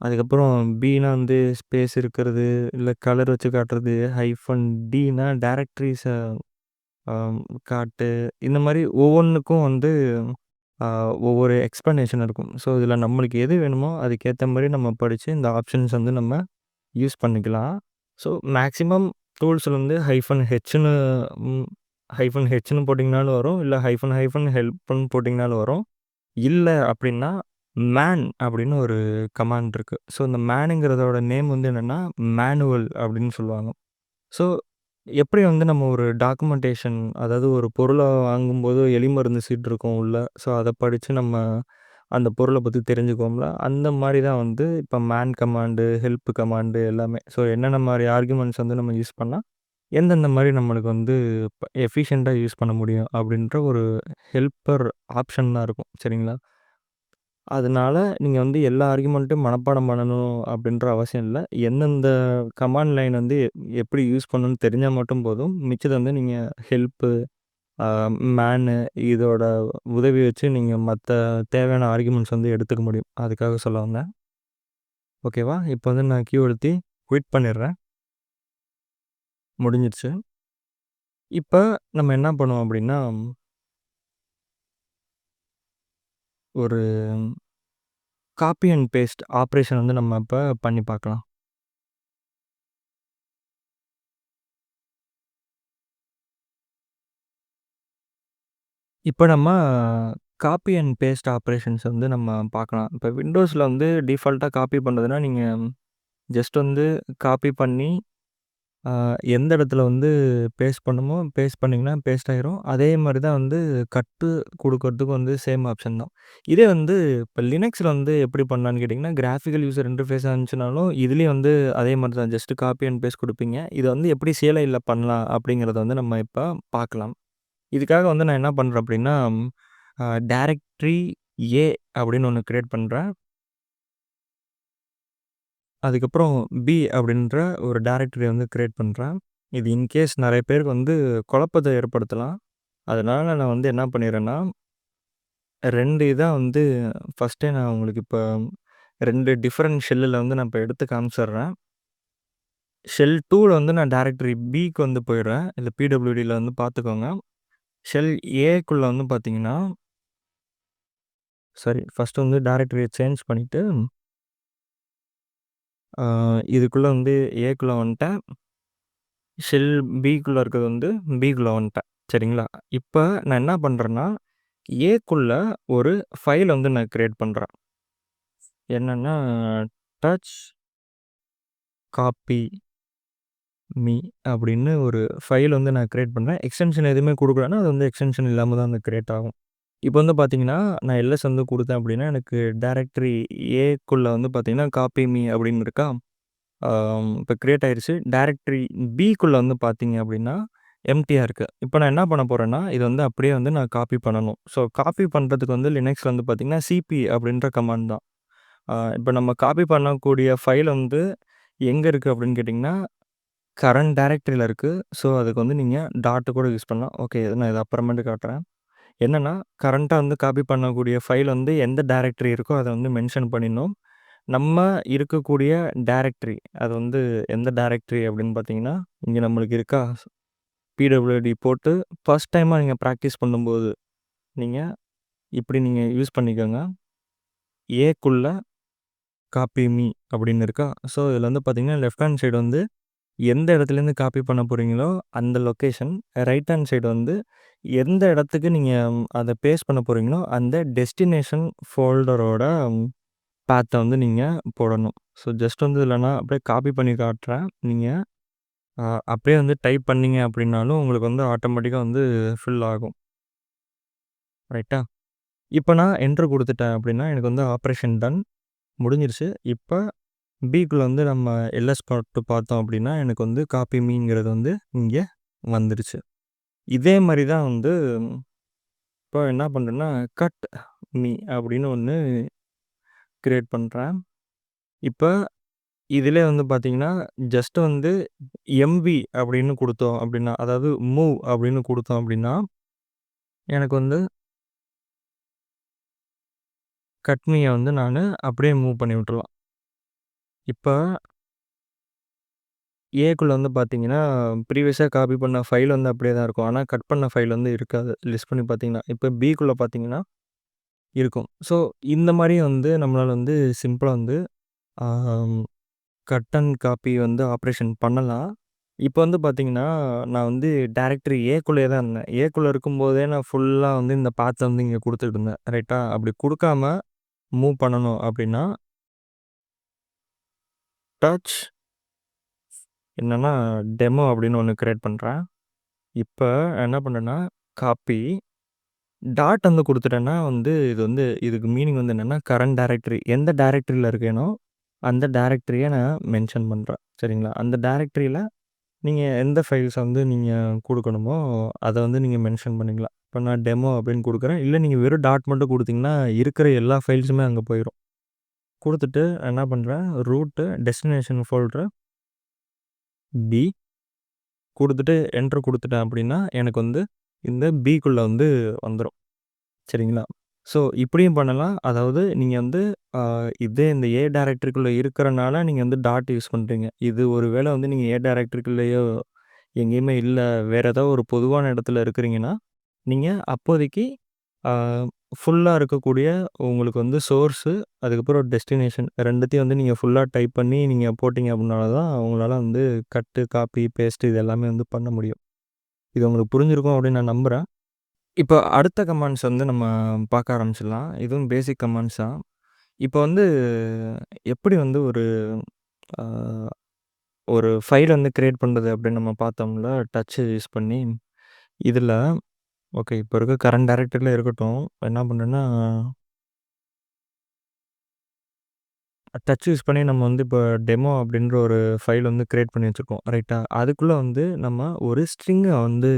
அதுக்கப்புறம் பினா வந்து ஸ்பேஸ் இருக்கிறது, இல்ல கலர் வச்சு காட்டுறது, -டினா டைரக்டரிஸ காட்டு. இந்த மாரி ஒவ்வொன்னுக்கும் வந்து அ ஒவ்வொரு எக்ஸ்ப்ளனேஷன் இருக்கும். ஸோ, இதில நம்மளுக்கு எது வேணுமோ அதுக்கேத்த மாரி நம்ம படிச்சு இந்த ஆப்ஷன்ஸ் வந்து நம்ம யூஸ் பண்ணிக்கலாம். ஸோ, மேக்ஸிமம் டூல்ஸ்ல வந்து ம் ஹைஃபன் போட்டிங்கனாலும் வரும். இல்ல ஹெல்ப்ன்னு போட்டிங்கனாலும் வரும். இல்ல அப்படின்னா, மேன் அப்படின்னு ஒரு கமாண்ட் இருக்கு. ஸோ, இந்த மேனுங்கிறதோட நேம் வந்து என்னன்னா, மேனுவல் அப்படின்னு சொல்லுவாங்க. ஸோ, எப்படி வந்து நம்ம ஒரு டாக்குமெண்டேஷன் அதாவது ஒரு பொருள வாங்கும்போது எலிமருந்து சீட்டு இருக்கும் உள்ள. ஸோ, அத படிச்சு நம்ம அந்த பொருள பத்தி தெரிஞ்சுக்குவோம்ல. அந்த மாரி தான் வந்து இப்ப மேன் கமாண்டு, ஹெல்ப் கமாண்டு எல்லாமே. ஸோ, என்னென்ன மாரி ஆர்குமெண்ட்ஸ் வந்து நம்ம யூஸ் பண்ணா, எந்தெந்த மாரி நம்மளுக்கு வந்து எஃபிஷியன்ட்டா யூஸ் பண்ண முடியும் அப்படின்ற ஒரு ஹெல்ப்பர் ஆப்ஷன் தான் இருக்கும். சரிங்களா? அதனால நீங்க வந்து எல்லா ஆர்குமெண்ட்டும் மனப்பாடம் பண்ணணும் அப்படின்ற அவசியம் இல்ல. எந்தெந்த கமாண்ட் லைன் வந்து எப்படி யூஸ் பண்ணணும்னு தெரிஞ்சா மட்டும் போதும். மிச்சத வந்து நீங்க ஹெல்ப்பு, அ மேனு இதோட உதவி வச்சு நீங்க மத்த தேவையான ஆர்குமெண்ட்ஸ் வந்து எடுத்துக்க முடியும். அதுக்காக சொல்ல வந்தேன். ஓகேவா? இப்போ வந்து நான் கியூ அழுத்தி குயிட் பண்ணிடுறேன். முடிஞ்சிருச்சு. இப்ப நம்ம என்ன பண்ணுவோம் அப்படின்னா, ஒரு காப்பி அண்ட் பேஸ்ட் ஆப்பரேஷன் வந்து நம்ம இப்ப பண்ணி பார்க்கலாம். இப்ப நம்ம காப்பி அண்ட் பேஸ்ட் ஆப்பரேஷன்ஸ் வந்து நம்ம பார்க்கலாம். இப்ப விண்டோஸ்ல வந்து டிஃபால்ட்டா காப்பி பண்றதுன்னா, நீங்க ஜஸ்ட் வந்து காப்பி பண்ணி, அ எந்த இடத்துல வந்து பேஸ்ட் பண்ணணுமோ, பேஸ்ட் பண்ணீங்கன்னா பேஸ்ட் ஆயிரும். அதே மாரி தான் வந்து கட்டு குடுக்கறதுக்கும் வந்து சேம் ஆப்ஷன் தான். இதே வந்து இப்ப லினக்ஸ்ல வந்து எப்படி பண்ணலான்னு கேட்டீங்கன்னா, கிராஃபிக்கல் யூசர் இன்டர்ஃபேஸா இருந்துச்சுனாலும், இதுலயும் வந்து அதே மாரி தான் ஜஸ்ட் காப்பி அண்ட் பேஸ்ட் குடுப்பீங்க. இத வந்து எப்படி CLIல பண்ணலாம் அப்படிங்கிறத வந்து நம்ம இப்ப பார்க்கலாம். இதுக்காக வந்து நான் என்ன பண்றேன் அப்படின்னா, டைரக்டரி ஏ அப்படின்னு ஒண்ணு கிரியேட் பண்றேன். அதுக்கப்புறம் பி அப்படின்ற ஒரு டைரக்டரிய வந்து கிரியேட் பண்றேன். இது இன்கேஸ் நெறைய பேருக்கு வந்து குழப்பத்த ஏற்படுத்தலாம். அதனால நான் வந்து என்ன பண்ணிடுறேன்னா, 2 இதா வந்து ஃபர்ஸ்ட்டே நான் உங்களுக்கு இப்ப 2 டிஃபரண்ட் ஷெல்லுல வந்து நான் இப்ப எடுத்து காமிச்சிடுறேன். ஷெல் 2ல வந்து நான் டைரக்டரி பிக்கு வந்து போயிடுறேன். இல்ல பிடபிள்யூடில வந்து பார்த்துக்கோங்க. ஷெல் ஏக்குள்ள வந்து பார்த்தீங்கன்னா, சாரி ஃபர்ஸ்ட் வந்து டைரக்டரிய சேஞ்ச் பண்ணிட்டு இதுக்குள்ள வந்து ஏக்குள்ள வந்துட்டேன். ஷெல் பிக்குள்ள இருக்கிறது வந்து பிக்குள்ள வந்துட்டேன். சரிங்களா? இப்ப நான் என்ன பண்றேன்னா, ஏக்குள்ள ஒரு ஃபைல் வந்து நான் கிரியேட் பண்றேன். என்னன்னா, டச் காப்பி மீ அப்படின்னு ஒரு ஃபைல் வந்து நான் கிரியேட் பண்றேன். எக்ஸ்டென்ஷன் எதுவுமே குடுக்கலன்னா, அது வந்து எக்ஸ்டென்ஷன் இல்லாம தான் வந்து கிரியேட் ஆகும். இப்ப வந்து பார்த்தீங்கன்னா, நான் எல்எஸ் வந்து குடுத்தேன் அப்படின்னா, எனக்கு டைரக்டரி ஏக்குள்ள வந்து பார்த்தீங்கன்னா, காப்பி மீ அப்படின்னு இருக்கா? இப்ப கிரியேட் ஆயிருச்சு. டைரக்டரி பிக்குள்ள வந்து பார்த்தீங்க அப்படின்னா, எம்ப்டியா இருக்கு. இப்ப நான் என்ன பண்ண போறேன்னா, இத வந்து அப்படியே வந்து நான் காப்பி பண்ணணும். ஸோ காப்பி பண்றதுக்கு வந்து லினக்ஸ்ல வந்து பார்த்தீங்கன்னா, சிபி அப்படின்ற கமாண்ட் தான். இப்ப நம்ம காப்பி பண்ணக்கூடிய ஃபைல் வந்து எங்க இருக்கு அப்படின்னு கேட்டீங்கன்னா, கரண்ட் டைரக்டரில இருக்கு. ஸோ அதுக்கு வந்து நீங்க டாட் கூட யூஸ் பண்ணலாம். ஓகே. நான் இத அப்புறமேட்டு காட்டுறேன். என்னன்னா, கரண்ட்டா வந்து காப்பி பண்ணக்கூடிய ஃபைல் வந்து எந்த டைரக்டரி இருக்கோ அத வந்து மென்ஷன் பண்ணிடணும். நம்ம இருக்கக்கூடிய டைரக்டரி, அது வந்து எந்த டைரக்டரி அப்படின்னு பார்த்தீங்கன்னா, இங்க நம்மளுக்கு இருக்கா? பிடபிள்யூடி போட்டு ஃபர்ஸ்ட் டைமா நீங்க பிராக்டிஸ் பண்ணும்போது, நீங்க இப்படி நீங்க யூஸ் பண்ணிக்கோங்க. ஏக்குள்ள காப்பி மீ அப்படின்னு இருக்கா. ஸோ இதில் வந்து பார்த்தீங்கன்னா லெஃப்ட் ஹேண்ட் சைடு வந்து எந்த இடத்துலேருந்து காப்பி பண்ண போகிறீங்களோ அந்த லொக்கேஷன், ரைட் ஹேண்ட் சைடு வந்து எந்த இடத்துக்கு நீங்கள் அதை பேஸ்ட் பண்ண போகிறீங்களோ அந்த டெஸ்டினேஷன் ஃபோல்டரோட பாத்தை வந்து நீங்கள் போடணும். ஸோ ஜஸ்ட் வந்து இதில் நான் அப்படியே காப்பி பண்ணி காட்டுறேன். நீங்கள் அப்படியே வந்து டைப் பண்ணீங்க அப்படின்னாலும் உங்களுக்கு வந்து ஆட்டோமேட்டிக்காக வந்து ஃபில் ஆகும். ரைட்டா? இப்போ நான் என்ட்ரு கொடுத்துட்டேன் அப்படின்னா எனக்கு வந்து ஆப்ரேஷன் டன் முடிஞ்சிருச்சு. இப்போ பிக்குள்ள வந்து நம்ம எல்எஸ் போட்டு பார்த்தோம் அப்படின்னா எனக்கு வந்து காப்பி மீங்கிறது வந்து இங்கே வந்துருச்சு. இதே மாதிரி தான் வந்து இப்போ என்ன பண்ணுறேன்னா கட் மீ அப்படின்னு ஒன்று கிரியேட் பண்ணுறேன். இப்போ இதிலே வந்து பார்த்தீங்கன்னா ஜஸ்ட் வந்து எம்வி அப்படின்னு கொடுத்தோம் அப்படின்னா, அதாவது மூவ் அப்படின்னு கொடுத்தோம் அப்படின்னா எனக்கு வந்து கட்மியை வந்து நான் அப்படியே மூவ் பண்ணி விட்டுறலாம். இப்போ ஏக்குள்ள வந்து பார்த்தீங்கன்னா, ப்ரீவியஸா காப்பி பண்ண ஃபைல் வந்து அப்படியே தான் இருக்கும். ஆனா கட் பண்ண ஃபைல் வந்து இருக்காது. லிஸ்ட் பண்ணி பார்த்தீங்கன்னா. இப்போ பிக்குள்ள பார்த்தீங்கன்னா இருக்கும். ஸோ இந்த மாரி வந்து நம்மளால வந்து சிம்பிளா வந்து ஆம் கட் அண்ட் காப்பி வந்து ஆப்ரேஷன் பண்ணலாம். இப்போ வந்து பார்த்தீங்கன்னா, நான் வந்து டைரக்டரி ஏக்குள்ளேயே தான் இருந்தேன். ஏக்குள்ள இருக்கும்போதே நான் ஃபுல்லா வந்து இந்த பாத்த வந்து இங்க குடுத்துட்டு இருந்தேன். ரைட்டா? அப்படி குடுக்காம மூவ் பண்ணணும் அப்படின்னா, டச் என்னன்னா டெமோ அப்படின்னு ஒண்ணு கிரியேட் பண்றேன். இப்ப என்ன பண்ணேன்னா, காப்பி டாட் வந்து குடுத்துட்டேன்னா வந்து இது வந்து இதுக்கு மீனிங் வந்து என்னன்னா, கரண்ட் டைரக்டரி எந்த டைரக்டரியில இருக்கேனோ, அந்த டைரக்டரிய நான் மென்ஷன் பண்றேன். சரிங்களா? அந்த டைரக்டரியில நீங்க எந்த ஃபைல்ஸ வந்து நீங்க குடுக்கணுமோ, அத வந்து நீங்க மென்ஷன் பண்ணிக்கலாம். இப்ப நான் டெமோ அப்படின்னு குடுக்குறேன். இல்ல நீங்க வெறும் டாட் மட்டும் குடுத்தீங்கன்னா, இருக்கிற எல்லா ஃபைல்ஸுமே அங்க போயிரும். குடுத்துட்டு என்ன பண்றேன், ரூட் டெஸ்டினேஷன் ஃபோல்டர் பி குடுத்துட்டு என்டர் குடுத்துட்டேன் அப்படின்னா, எனக்கு வந்து இந்த பிக்குள்ள வந்து வந்துரும். சரிங்களா? ஸோ இப்படியும் பண்ணலாம். அதாவது நீங்க வந்து அ இதே இந்த ஏ டைரக்டரிக்குள்ள இருக்கிறனால நீங்க வந்து டாட் யூஸ் பண்றீங்க. இது ஒரு வேள வந்து நீங்க ஏ டைரக்டரிக்குள்ளேயோ எங்கேயுமே இல்ல, வேற ஏதாவது ஒரு பொதுவான இடத்துல இருக்கிறீங்கன்னா, நீங்க அப்போதைக்கு அ ஃபுல்லா இருக்கக்கூடிய உங்களுக்கு வந்து சோர்ஸு, அதுக்கப்புறம் டெஸ்டினேஷன் 2த்தையும் வந்து நீங்க ஃபுல்லா டைப் பண்ணி நீங்க போட்டீங்க அப்படின்னா தான் உங்களால வந்து கட்டு, காப்பி, பேஸ்ட் இது எல்லாமே வந்து பண்ண முடியும். இது உங்களுக்கு புரிஞ்சிருக்கும் அப்படின்னு நான் நம்புறேன். இப்போ அடுத்த கமாண்ட்ஸ் வந்து நம்ம பார்க்க ஆரம்பிச்சிடலாம். இதுவும் பேசிக் கமாண்ட்ஸ் தான். இப்போ வந்து எப்படி வந்து அ ஒரு ஃபைல் வந்து கிரியேட் பண்றது அப்படின்னு நம்ம பார்த்தோம்ல, டச் யூஸ் பண்ணி. இதில ஓகே இப்போ இருக்க கரண்ட் டைரக்டரில இருக்கட்டும். என்ன பண்ணேன்னா, டச் யூஸ் பண்ணி நம்ம வந்து இப்போ டெமோ அப்படின்ற ஒரு ஃபைல் வந்து கிரியேட் பண்ணி வச்சிருக்கோம். ரைட்டா? அதுக்குள்ள வந்து நம்ம ஒரு ஸ்ட்ரிங்க வந்து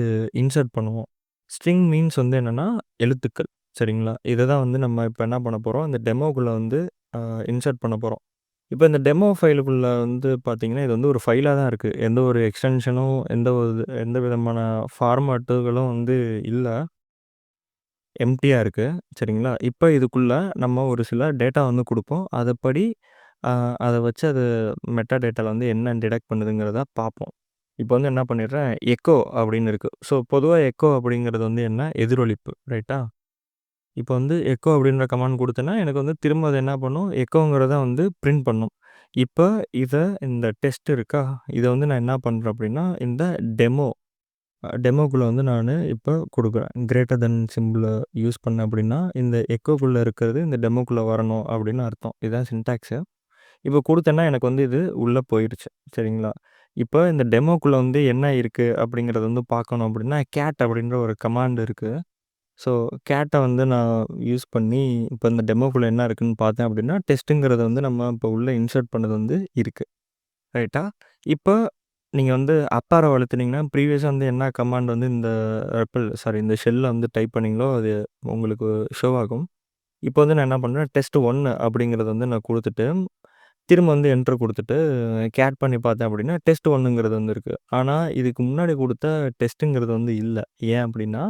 இன்சர்ட் பண்ணுவோம். ஸ்ட்ரிங் மீன்ஸ் வந்து என்னன்னா, எழுத்துக்கள். சரிங்களா? இத தான் வந்து நம்ம இப்ப என்ன பண்ண போறோம், இந்த டெமோக்குள்ள வந்து அ இன்சர்ட் பண்ண போறோம். இப்ப இந்த டெமோ ஃபைலுக்குள்ள வந்து பார்த்தீங்கன்னா, இது வந்து ஒரு ஃபைலா தான் இருக்கு. எந்த ஒரு எக்ஸ்டென்ஷனும், எந்த விதமான ஃபார்மேட்டுகளும் வந்து இல்ல. எம்ப்டியா இருக்கு. சரிங்களா? இப்ப இதுக்குள்ள நம்ம ஒரு சில டேட்டா வந்து குடுப்போம். அதப்படி அ அத வச்சு அது மெட்டா டேட்டால வந்து என்ன டிடெக்ட் பண்ணுதுங்கிறத பார்ப்போம். இப்ப வந்து என்ன பண்ணிடுறேன், எக்கோ அப்படின்னு இருக்கு. ஸோ பொதுவா எக்கோ அப்படிங்கிறது வந்து என்ன, எதிரொலிப்பு. ரைட்டா? இப்ப வந்து எக்கோ அப்படின்ற கமாண்ட் குடுத்தேன்னா, எனக்கு வந்து திரும்ப அது என்ன பண்ணும், எக்கோங்கிறத வந்து பிரிண்ட் பண்ணும். இப்ப இத இந்த டெஸ்ட் இருக்கா, இத வந்து நான் என்ன பண்றேன் அப்படின்னா, இந்த டெமோ டெமோக்குள்ள வந்து நானு இப்ப குடுக்குறேன். கிரேட்டர் தென் சிம்பல யூஸ் பண்ணேன் அப்படின்னா, இந்த எக்கோக்குள்ள இருக்கிறது இந்த டெமோக்குள்ள வரணும் அப்படின்னு அர்த்தம். இதுதான் சின்டாக்ஸு. இப்ப குடுத்தேன்னா எனக்கு வந்து இது உள்ள போயிருச்சு. சரிங்களா? இப்ப இந்த டெமோக்குள்ள வந்து என்ன இருக்கு அப்படிங்கிறத வந்து பார்க்கணும் அப்படின்னா, கேட் அப்படின்ற ஒரு கமாண்ட் இருக்கு. ஸோ கேட்ட வந்து நான் யூஸ் பண்ணி இப்ப இந்த டெமோக்குள்ள என்ன இருக்குன்னு பார்த்தேன் அப்படின்னா, டெஸ்ட்டுங்கிறத வந்து நம்ம இப்ப உள்ள இன்சர்ட் பண்ணது வந்து இருக்கு. ரைட்டா? இப்ப நீங்க வந்து அப் ஆரோ அழுத்துனீங்கன்னா, ப்ரீவியஸா வந்து என்ன கமாண்ட் வந்து இந்த இந்த ஷெல்ல வந்து டைப் பண்ணீங்களோ, அது உங்களுக்கு ஷோ ஆகும். இப்போ வந்து நான் என்ன பண்றேன், டெஸ்ட் 1 அப்படிங்கிறத வந்து நான் குடுத்துட்டு, திரும்ப வந்து என்டர் குடுத்துட்டு, கேட் பண்ணி பார்த்தேன் அப்படின்னா, டெஸ்ட் 1ங்கிறது வந்து இருக்கு. ஆனா, இதுக்கு முன்னாடி குடுத்த டெஸ்ட்டுங்கிறது வந்து இல்ல. ஏன் அப்படின்னா,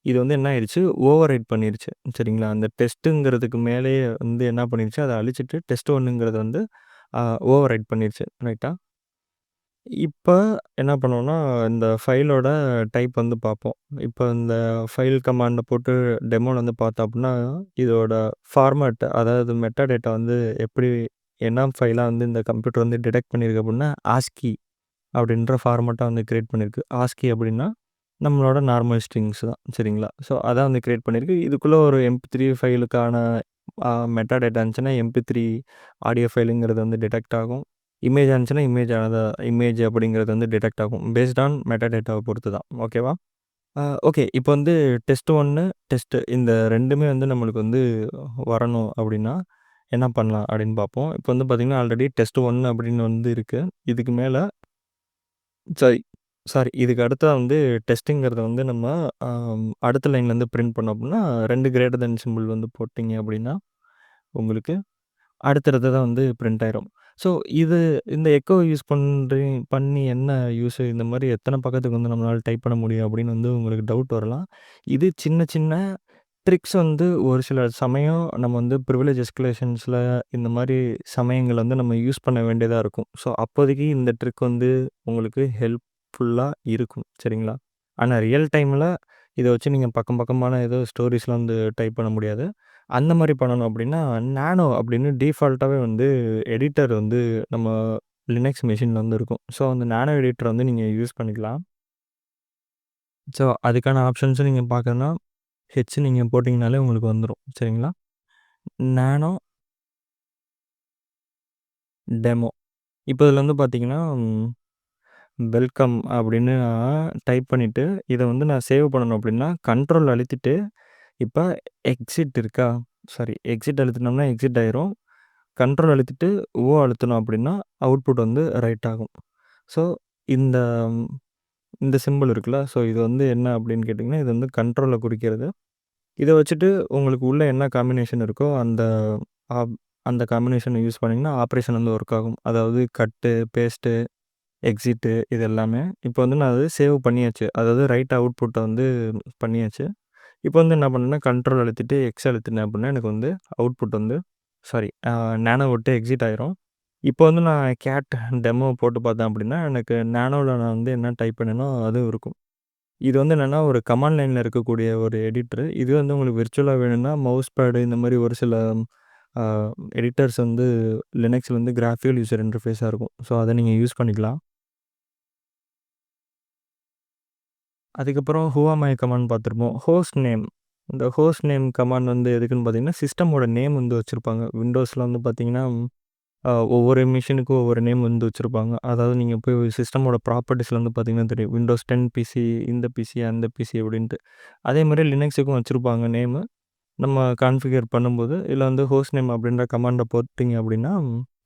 இது வந்து என்ன ஆயிருச்சு, ஓவர் ரைட் பண்ணிருச்சு. சரிங்களா? அந்த டெஸ்ட்டுங்கிறதுக்கு மேலேயே வந்து என்ன பண்ணிருச்சு, அத அழிச்சிட்டு டெஸ்ட் 1ங்கிறத வந்து ஓவர் ரைட் பண்ணிருச்சு. ரைட்டா? இப்ப என்ன பண்ணுவோம்னா, இந்த ஃபைலோட டைப் வந்து பார்ப்போம். இப்ப இந்த ஃபைல் கமாண்ட போட்டு டெமோல வந்து பார்த்தோம் அப்டின்னா, இதோட ஃபார்மேட் அதாவது மெட்டா டேட்டா வந்து எப்படி என்ன ஃபைலா வந்து இந்த கம்ப்யூட்டர் வந்து டிடெக்ட் பண்ணியிருக்கு அப்படின்னா, ஆஸ்கி அப்படின்ற ஃபார்மேட்டா வந்து கிரியேட் பண்ணியிருக்கு. ஆஸ்கி அப்படின்னா, நம்மளோட நார்மல் ஸ்ட்ரிங்ஸ் தான். சரிங்களா? ஸோ, அதான் வந்து கிரியேட் பண்ணியிருக்கு. இதுக்குள்ள ஒரு MP3 ஃபைலுக்கான மெட்டா டேட்டா இருந்துச்சுன்னா, MP3 ஆடியோ ஃபைலுங்கிறது வந்து டிடெக்ட் ஆகும். இமேஜ் இருந்துச்சுன்னா, இமேஜ் அப்படிங்கிறது வந்து டிடெக்ட் ஆகும். பேஸ்ட் ஆன் மெட்டா டேட்டாவ பொறுத்து தான். ஓகேவா? ஓகே. இப்போ வந்து டெஸ்ட் 1, டெஸ்ட் இந்த 2மே வந்து நம்மளுக்கு வந்து வரணும் அப்படின்னா, என்ன பண்ணலாம் அப்படின்னு பார்ப்போம். இப்போ வந்து பார்த்தீங்கன்னா, ஆல்ரெடி டெஸ்ட் 1 அப்படின்னு வந்து இருக்கு. இதுக்கு மேல சாரி சாரி இதுக்கு அடுத்ததா வந்து டெஸ்ட்டுங்கிறத வந்து நம்ம அடுத்த லைன்லேருந்து பிரிண்ட் பண்ணோம் அப்படின்னா, 2 கிரேட்டர் தென் சிம்பிள் வந்து போட்டீங்க அப்படின்னா, உங்களுக்கு அடுத்தடுத்ததா வந்து பிரிண்ட் ஆயிரும். ஸோ, இது இந்த எக்கோ யூஸ் பண்ணி என்ன யூஸு? இந்த மாரி எத்தன பக்கத்துக்கு வந்து நம்மளால டைப் பண்ண முடியும் அப்படின்னு வந்து உங்களுக்கு டவுட் வரலாம். இது சின்ன சின்ன ட்ரிக்ஸ் வந்து ஒரு சில சமயம் நம்ம வந்து ப்ரிவிலேஜ் எஸ்கலேஷன்ஸில இந்த மாரி சமயங்கள்ல வந்து நம்ம யூஸ் பண்ண வேண்டியதா இருக்கும். ஸோ, அப்போதைக்கு இந்த ட்ரிக் வந்து உங்களுக்கு ஹெல்ப்ஃபுல்லா இருக்கும். சரிங்களா? ஆனா ரியல் டைம்ல இத வச்சு நீங்க பக்கம் பக்கமான ஏதோ ஸ்டோரீஸ்லாம் வந்து டைப் பண்ண முடியாது. அந்த மாரி பண்ணணும் அப்படின்னா, நானோ அப்படின்னு டிஃபால்ட்டாவே வந்து எடிட்டர் வந்து நம்ம லினக்ஸ் மெஷின்ல வந்து இருக்கும். ஸோ, அந்த நானோ எடிட்டர் வந்து நீங்க யூஸ் பண்ணிக்கலாம். ஸோ, அதுக்கான ஆப்ஷன்ஸும் நீங்க பார்க்கணும்னா, நீங்க போட்டிங்கனாலே உங்களுக்கு வந்துரும். சரிங்களா? நானோ டெமோ. இப்போ இதில வந்து பார்த்தீங்கன்னா, வெல்கம் அப்படின்னு நான் டைப் பண்ணிட்டு, இத வந்து நான் சேவ் பண்ணணும் அப்படின்னா, கண்ட்ரோல் அழுத்திட்டு, இப்ப எக்ஸிட் இருக்கா? சாரி எக்ஸிட் அழுத்துனோம்னா எக்ஸிட் ஆயிரும். கண்ட்ரோல் அழுத்திட்டு அழுத்துனோம் அப்படின்னா, அவுட்புட் வந்து ரைட் ஆகும். ஸோ, இந்த இந்த சிம்பல் இருக்குல்ல, ஸோ இது வந்து என்ன அப்படின்னு கேட்டிங்கன்னா, இது வந்து கண்ட்ரோல குறிக்கிறது. இத வச்சுட்டு உங்களுக்கு உள்ள என்ன காம்பினேஷன் இருக்கோ, ஆப் அந்த காம்பினேஷன யூஸ் பண்ணீங்கன்னா, ஆப்பரேஷன் வந்து ஒர்க் ஆகும். அதாவது கட்டு, பேஸ்ட்டு, எக்ஸிட்டு இது எல்லாமே. இப்போ வந்து நான் அது சேவ் பண்ணியாச்சு. அதாவது ரைட் அவுட்புட்ட வந்து பண்ணியாச்சு. இப்போ வந்து என்ன பண்ணேன்னா, கண்ட்ரோல் அழுத்திட்டு எக்ஸ் அழுத்தினேன் அப்படின்னா, எனக்கு வந்து அவுட்புட் வந்து சாரி நானோ விட்டு எக்ஸிட் ஆயிரும். இப்போ வந்து நான் கேட் டெமோ போட்டு பார்த்தேன் அப்படின்னா, எனக்கு நானோல நான் வந்து என்ன டைப் பண்ணேனோ அதுவும் இருக்கும். இது வந்து என்னன்னா, ஒரு கமாண்ட் லைன்ல இருக்கக்கூடிய ஒரு எடிட்டரு. இது வந்து உங்களுக்கு விர்ச்சுவலா வேணும்னா, மவுஸ் பேடு இந்த மாரி ஒரு சில அ எடிட்டர்ஸ் வந்து லினக்ஸ்ல வந்து கிராஃபிக்கல் யூசர் இன்டர்ஃபேஸா இருக்கும். ஸோ, அத நீங்க யூஸ் பண்ணிக்கலாம். அதுக்கப்புறம் ஹூ ஆம் ஐ கமாண்ட் பார்த்துருப்போம். Host name. இந்த ஹோஸ்ட் நேம் கமாண்ட் வந்து எதுக்குன்னு பார்த்தீங்கன்னா, சிஸ்டமோட நேம் வந்து வச்சிருப்பாங்க. விண்டோஸ்ல வந்து பார்த்தீங்கன்னா, ஒவ்வொரு மிஷினுக்கும் ஒவ்வொரு நேம் வந்து வச்சிருப்பாங்க. அதாவது நீங்க போய் சிஸ்டமோட ப்ராப்பர்ட்டீஸ்ல வந்து பார்த்தீங்கன்னா தெரியும். விண்டோஸ் 10 பிசி, இந்த பிசி, அந்த பிசி அப்படின்ட்டு. அதே மாரி லினக்ஸுக்கும் வச்சிருப்பாங்க நேமு. நம்ம கான்ஃபிகர் பண்ணும்போது, இதுல வந்து ஹோஸ்ட் நேம் அப்படின்ற கமாண்ட போட்டீங்க அப்படின்னா,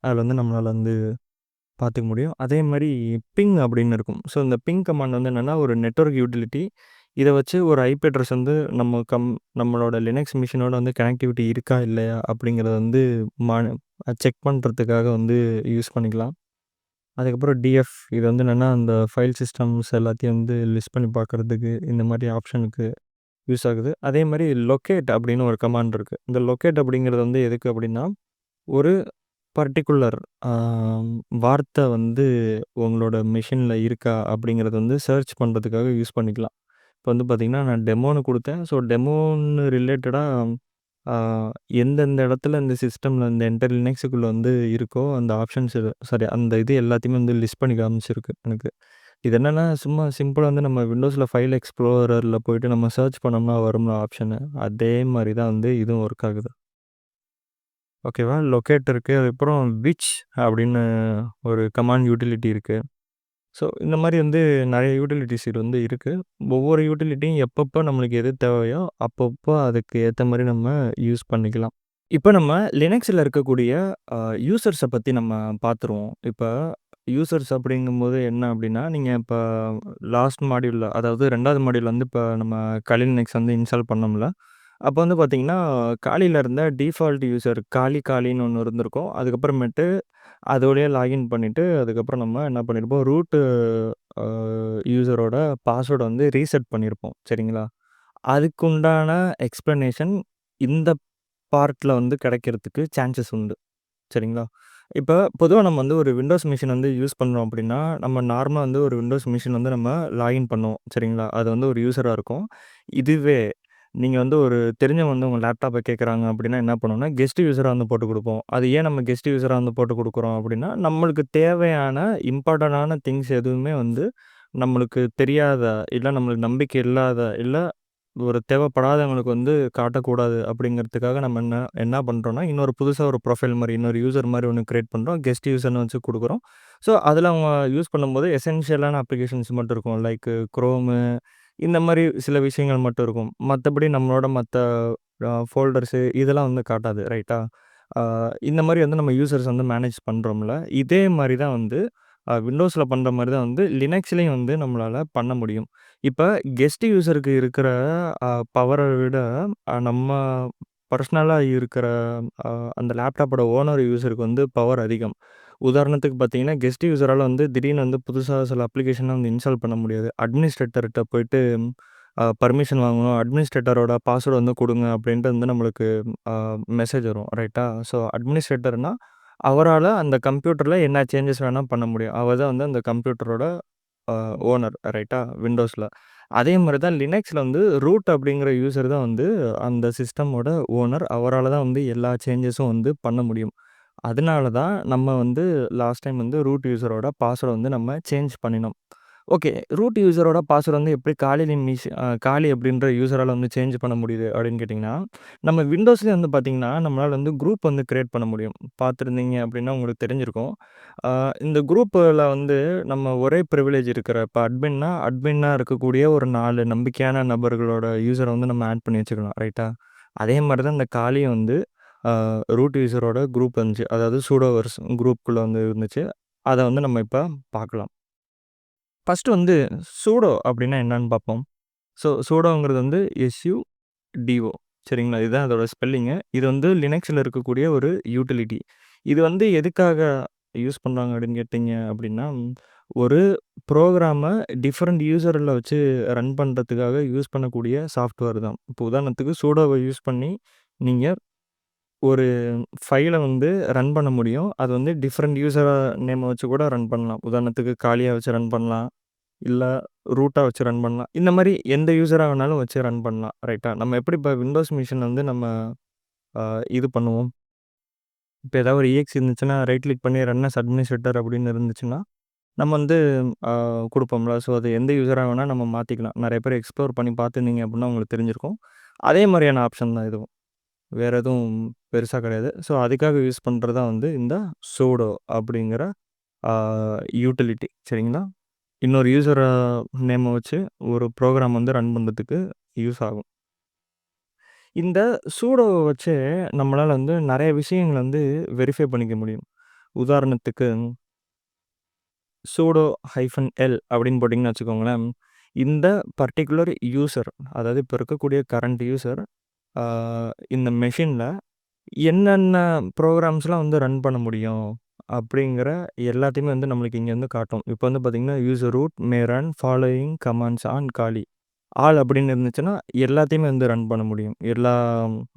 அதில வந்து நம்மளால வந்து பார்த்துக்க முடியும். அதே மாரி பிங் அப்படின்னு இருக்கும். ஸோ, இந்த பிங் கமாண்ட் வந்து என்னன்னா, ஒரு நெட்வொர்க் யூட்டிலிட்டி. இத வச்சு ஒரு ஐபி அட்ரஸ் வந்து நம்மளோட லினக்ஸ் மிஷினோட வந்து கனெக்டிவிட்டி இருக்கா, இல்லையா அப்படிங்கிறத வந்து மானி செக் பண்றதுக்காக வந்து யூஸ் பண்ணிக்கலாம். அதுக்கப்புறம் டிஎஃப் இது வந்து என்னன்னா, அந்த ஃபைல் சிஸ்டம்ஸ் எல்லாத்தையும் வந்து லிஸ்ட் பண்ணி பார்க்கறதுக்கு இந்த மாரி ஆப்ஷனுக்கு யூஸ் ஆகுது. அதே மாரி லொக்கேட் அப்படின்னு ஒரு கமாண்ட் இருக்கு. இந்த லொக்கேட் அப்படிங்கிறது வந்து எதுக்கு அப்படின்னா, ஒரு பர்ட்டிகுலர் ஆ வார்த்தை வந்து உங்களோட மெஷின்ல இருக்கா அப்படிங்கிறத வந்து சர்ச் பண்ணுறதுக்காக யூஸ் பண்ணிக்கலாம். இப்போ வந்து பார்த்தீங்கன்னா, நான் டெமோன்னு குடுத்தேன். ஸோ, டெமோன்னு ரிலேட்டடா ஆ எந்தெந்த இடத்துல இந்த சிஸ்டம்ல இந்த என்டர் லினக்ஸுக்குள்ள வந்து இருக்கோ, அந்த ஆப்ஷன்ஸ் சாரி அந்த இது எல்லாத்தையுமே வந்து லிஸ்ட் பண்ணி காமிச்சிருக்கு எனக்கு. இது என்னன்னா, சும்மா சிம்பிளா வந்து நம்ம விண்டோஸ்ல ஃபைல் எக்ஸ்ப்ளோரர்ல போயிட்டு நம்ம சர்ச் பண்ணோம்னா வரும்ல ஆப்ஷனு. அதே மாரி தான் வந்து இதுவும் ஒர்க் ஆகுது. ஓகேவா? லொக்கேட் இருக்கு. அதுக்கப்புறம் விச் அப்படின்னு ஒரு கமாண்ட் யூட்டிலிட்டி இருக்கு. ஸோ, இந்த மாரி வந்து நெறைய யூட்டிலிட்டிஸ் இது வந்து இருக்கு. ஒவ்வொரு யூட்டிலிட்டியும் எப்பப்ப நம்மளுக்கு எது தேவையோ, அப்பப்போ அதுக்கு ஏத்த மாரி நம்ம யூஸ் பண்ணிக்கலாம். இப்ப நம்ம லினக்ஸ்ல இருக்கக்கூடிய அ யூசர்ஸ பத்தி நம்ம பார்த்துருவோம். இப்ப யூசர்ஸ் அப்படிங்கும்போது என்ன அப்படின்னா, நீங்க இப்ப லாஸ்ட் மாடியூல்ல அதாவது 2வது மாடியூல்ல வந்து இப்ப நம்ம கலி லினக்ஸ் வந்து இன்ஸ்டால் பண்ணோம்ல. அப்ப வந்து பார்த்தீங்கன்னா, காலில இருந்த டிஃபால்ட் யூசர் காலின்னு ஒண்ணு இருந்திருக்கும். அதுக்கப்புறமேட்டு அதோடயே லாகின் பண்ணிட்டு, அதுக்கப்புறம் நம்ம என்ன பண்ணியிருப்போம், ரூட் அ யூசரோட பாஸ்வேர்ட வந்து ரீசெட் பண்ணியிருப்போம். சரிங்களா? அதுக்குண்டான எக்ஸ்ப்ளனேஷன் இந்த பார்ட்ல வந்து கிடைக்கிறதுக்கு சான்சஸ் உண்டு. சரிங்களா? இப்ப பொதுவா நம்ம வந்து ஒரு விண்டோஸ் மெஷின் வந்து யூஸ் பண்றோம் அப்படின்னா, நம்ம நார்மலா வந்து ஒரு விண்டோஸ் மெஷின் வந்து நம்ம லாகின் பண்ணுவோம். சரிங்களா? அது வந்து ஒரு யூசரா இருக்கும். இதுவே நீங்க வந்து ஒரு தெரிஞ்சவங்க வந்து உங்க லேப்டாப்ப கேட்குறாங்க அப்படின்னா என்ன பண்ணுவோம்னா, கெஸ்ட் யூசரா வந்து போட்டு குடுப்போம். அது ஏன் நம்ம கெஸ்ட் யூசரா வந்து போட்டு குடுக்குறோம் அப்படின்னா, நம்மளுக்கு தேவையான இம்பார்ட்டன்டான திங்ஸ் எதுவுமே வந்து நம்மளுக்கு தெரியாத, இல்ல நம்மளுக்கு நம்பிக்கை இல்லாத, இல்ல ஒரு தேவைப்படாதவங்களுக்கு வந்து காட்டக்கூடாது அப்படிங்கிறதுக்காக நம்ம என்ன என்ன பண்றோம்னா, இன்னொரு புதுசா ஒரு ப்ரொஃபைல் மாரி, இன்னொரு யூசர் மாரி ஒண்ணு கிரியேட் பண்றோம். கெஸ்ட் யூசர்ன்னு வச்சு குடுக்குறோம். ஸோ, அதில அவங்க யூஸ் பண்ணும்போது எசென்ஷியலான அப்ளிகேஷன்ஸ் மட்டும் இருக்கும். லைக் Chrome இந்த மாரி சில விஷயங்கள் மட்டும் இருக்கும். மத்தபடி நம்மளோட மத்த ஃபோல்டர்ஸு இதெல்லாம் வந்து காட்டாது. ரைட்டா? அ இந்த மாரி வந்து நம்ம யூசர்ஸ் வந்து மேனேஜ் பண்றோம்ல. இதே மாரி தான் வந்து விண்டோஸ்ல பண்ற மாரி தான் வந்து லினக்ஸ்லயும் வந்து நம்மளால பண்ண முடியும். இப்ப கெஸ்ட் யூசருக்கு இருக்கிற பவர விட நம்ம பர்சனலா இருக்கிற அ அந்த லேப்டாப்போட ஓனர் யூசருக்கு வந்து பவர் அதிகம். உதாரணத்துக்கு பார்த்தீங்கன்னா, கெஸ்ட் யூசரால வந்து திடீர்னு வந்து புதுசா சில அப்ளிகேஷன்லாம் வந்து இன்ஸ்டால் பண்ண முடியாது. அட்மினிஸ்ட்ரேட்டர்ட்ட போயிட்டு பர்மிஷன் வாங்கணும். அட்மினிஸ்ட்ரேட்டரோட பாஸ்வேர்ட் வந்து குடுங்க அப்டின்ட்டு வந்து நம்மளுக்கு அ மெசேஜ் வரும். ரைட்டா? ஸோ அட்மினிஸ்ட்ரேட்டர்னா அவரால அந்த கம்ப்யூட்டர்ல என்ன சேஞ்சஸ் வேணா பண்ண முடியும். அவர் தான் வந்து அந்த கம்ப்யூட்டரோட அ ஓனர். ரைட்டா? விண்டோஸ்ல. அதே மாரி தான் லினக்ஸ்ல வந்து ரூட் அப்படிங்கிற யூசர் தான் வந்து அந்த சிஸ்டமோட ஓனர். அவரால தான் வந்து எல்லா சேஞ்சஸும் வந்து பண்ண முடியும். அதனால தான் நம்ம வந்து லாஸ்ட் டைம் வந்து ரூட் யூசரோட பாஸ்வேர்ட வந்து நம்ம சேஞ்ச் பண்ணினோம். ஓகே. ரூட் யூசரோட பாஸ்வேர்ட் வந்து எப்படி காலி அப்படின்ற யூசரால வந்து சேஞ்ச் பண்ண முடியுது அப்படின்னு கேட்டிங்கன்னா, நம்ம விண்டோஸ்லயே வந்து பார்த்தீங்கன்னா, நம்மளால வந்து குரூப் வந்து கிரியேட் பண்ண முடியும். பார்த்துருந்தீங்க அப்படின்னா உங்களுக்கு தெரிஞ்சிருக்கும். அ இந்த குரூப்ல வந்து நம்ம ஒரே பிரிவிலேஜ் இருக்கிற இப்ப அட்மின்னா இருக்கக்கூடிய ஒரு 4 நம்பிக்கையான நபர்களோட யூசர வந்து நம்ம ஆட் பண்ணி வச்சுக்கலாம். ரைட்டா? அதே மாரி தான் இந்த காலியும் வந்து அ ரூட் யூசரோட குரூப் இருந்துச்சு. அதாவது சூடோவர்ஸ் குரூப்குள்ள வந்து இருந்துச்சு. அத வந்து நம்ம இப்ப பார்க்கலாம். ஃபர்ஸ்ட்டு வந்து சூடோ அப்டின்னா என்னன்னு பார்ப்போம். சூடோங்கிறது வந்து எஸ்யூடிஓ சரிங்களா? இதுதான் அதோட ஸ்பெல்லிங்கு. இது வந்து லினக்ஸ்ல இருக்கக்கூடிய ஒரு யூட்டிலிட்டி. இது வந்து எதுக்காக யூஸ் பண்றாங்க அப்டின்னு கேட்டீங்க அப்டின்னா, ஒரு ப்ரோகிராம டிஃபரண்ட் யூசர்ல வச்சு ரன் பண்றதுக்காக யூஸ் பண்ணக்கூடிய சாஃப்ட்வேர் தான். இப்போ உதாரணத்துக்கு சூடோவ யூஸ் பண்ணி நீங்க ஒரு ஃபைல வந்து ரன் பண்ண முடியும். அது வந்து டிஃபரண்ட் யூசர் நேம வச்சு கூட ரன் பண்ணலாம். உதாரணத்துக்கு காலியா வச்சு ரன் பண்ணலாம். இல்ல ரூட்டா வச்சு ரன் பண்ணலாம். இந்த மாரி எந்த யூசரா வேணாலும் வச்சு ரன் பண்ணலாம். ரைட்டா? நம்ம எப்படி இப்ப விண்டோஸ் மிஷின் வந்து நம்ம அ இது பண்ணுவோம். இப்ப ஏதாவது ஒரு EXE இருந்துச்சுன்னா, ரைட் கிளிக் பண்ணி ரன் அஸ் அட்மினிஸ்ட்ரேட்டர் அப்படின்னு இருந்துச்சுன்னா, நம்ம வந்து அ குடுப்போம்ல. ஸோ, அது எந்த யூசரா வேணா நம்ம மாத்திக்கலாம். நெறைய பேர் எக்ஸ்ப்ளோர் பண்ணி பார்த்துருந்தீங்க அப்படின்னா உங்களுக்கு தெரிஞ்சிருக்கும். அதே மாரியான ஆப்ஷன் தான் இதுவும். வேற எதுவும் பெருசா கிடையாது. ஸோ, அதுக்காக யூஸ் பண்றது தான் வந்து இந்த சூடோ அப்படிங்கிற அ யூட்டிலிட்டி சரிங்களா? இன்னொரு யூசர நேம வச்சு ஒரு ப்ரோகிராம் வந்து ரன் பண்றதுக்கு யூஸ் ஆகும். இந்த சூடோவ வச்சு நம்மளால வந்து நெறைய விஷயங்கள வந்து வெரிஃபை பண்ணிக்க முடியும். உதாரணத்துக்கு சூடோ ஹைஃபன் எல் அப்படின்னு போட்டிங்கன்னு வச்சுக்கோங்களேன். இந்த பர்ட்டிகுலர் யூசர் அதாவது இப்ப இருக்கக்கூடிய கரண்ட் யூசர் ஆ இந்த மெஷின்ல என்னென்ன ப்ரோகிராம்ஸ்லாம் வந்து ரன் பண்ண முடியும் அப்படிங்கிற எல்லாத்தையுமே வந்து நம்மளுக்கு இங்க வந்து காட்டும். இப்போ வந்து பார்த்தீங்கன்னா, user root may run following commands on Kali. All அப்படின்னு இருந்துச்சுன்னா, எல்லாத்தையுமே வந்து ரன் பண்ண முடியும். எல்லா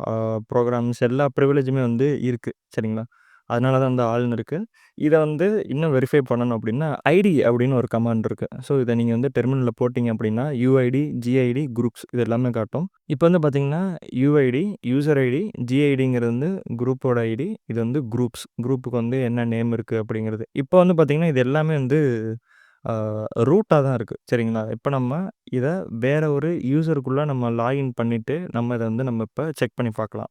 அ ப்ரோகிராம்ஸ் எல்லா ப்ரிவிலேஜுமே வந்து இருக்கு. சரிங்களா? அதனால தான் வந்து ஆல்ன்னு இருக்கு. இத வந்து இன்னும் வெரிஃபை பண்ணணும் அப்படின்னா, ஐடி அப்படின்னு ஒரு கமாண்ட் இருக்கு. ஸோ, இத நீங்க வந்து டெர்மினல்ல போட்டீங்க அப்படின்னா, யுஐடி, ஜிஐடி, குரூப்ஸ் இது எல்லாமே காட்டும். இப்போ வந்து பார்த்தீங்கன்னா, யுஐடி, யூசர் ஐடி, ஜிஐடிங்கிறது வந்து குரூப்போட ஐடி. இது வந்து குரூப்ஸ். குரூப்புக்கு வந்து என்ன நேம் இருக்கு அப்படிங்கிறது. இப்போ வந்து பார்த்தீங்கன்னா, இது எல்லாமே வந்து அ ரூட்டா தான் இருக்கு. சரிங்களா? இப்ப நம்ம இத வேற ஒரு யூசருக்குள்ள நம்ம லாகின் பண்ணிட்டு, நம்ம இத வந்து நம்ம இப்ப செக் பண்ணி பார்க்கலாம்.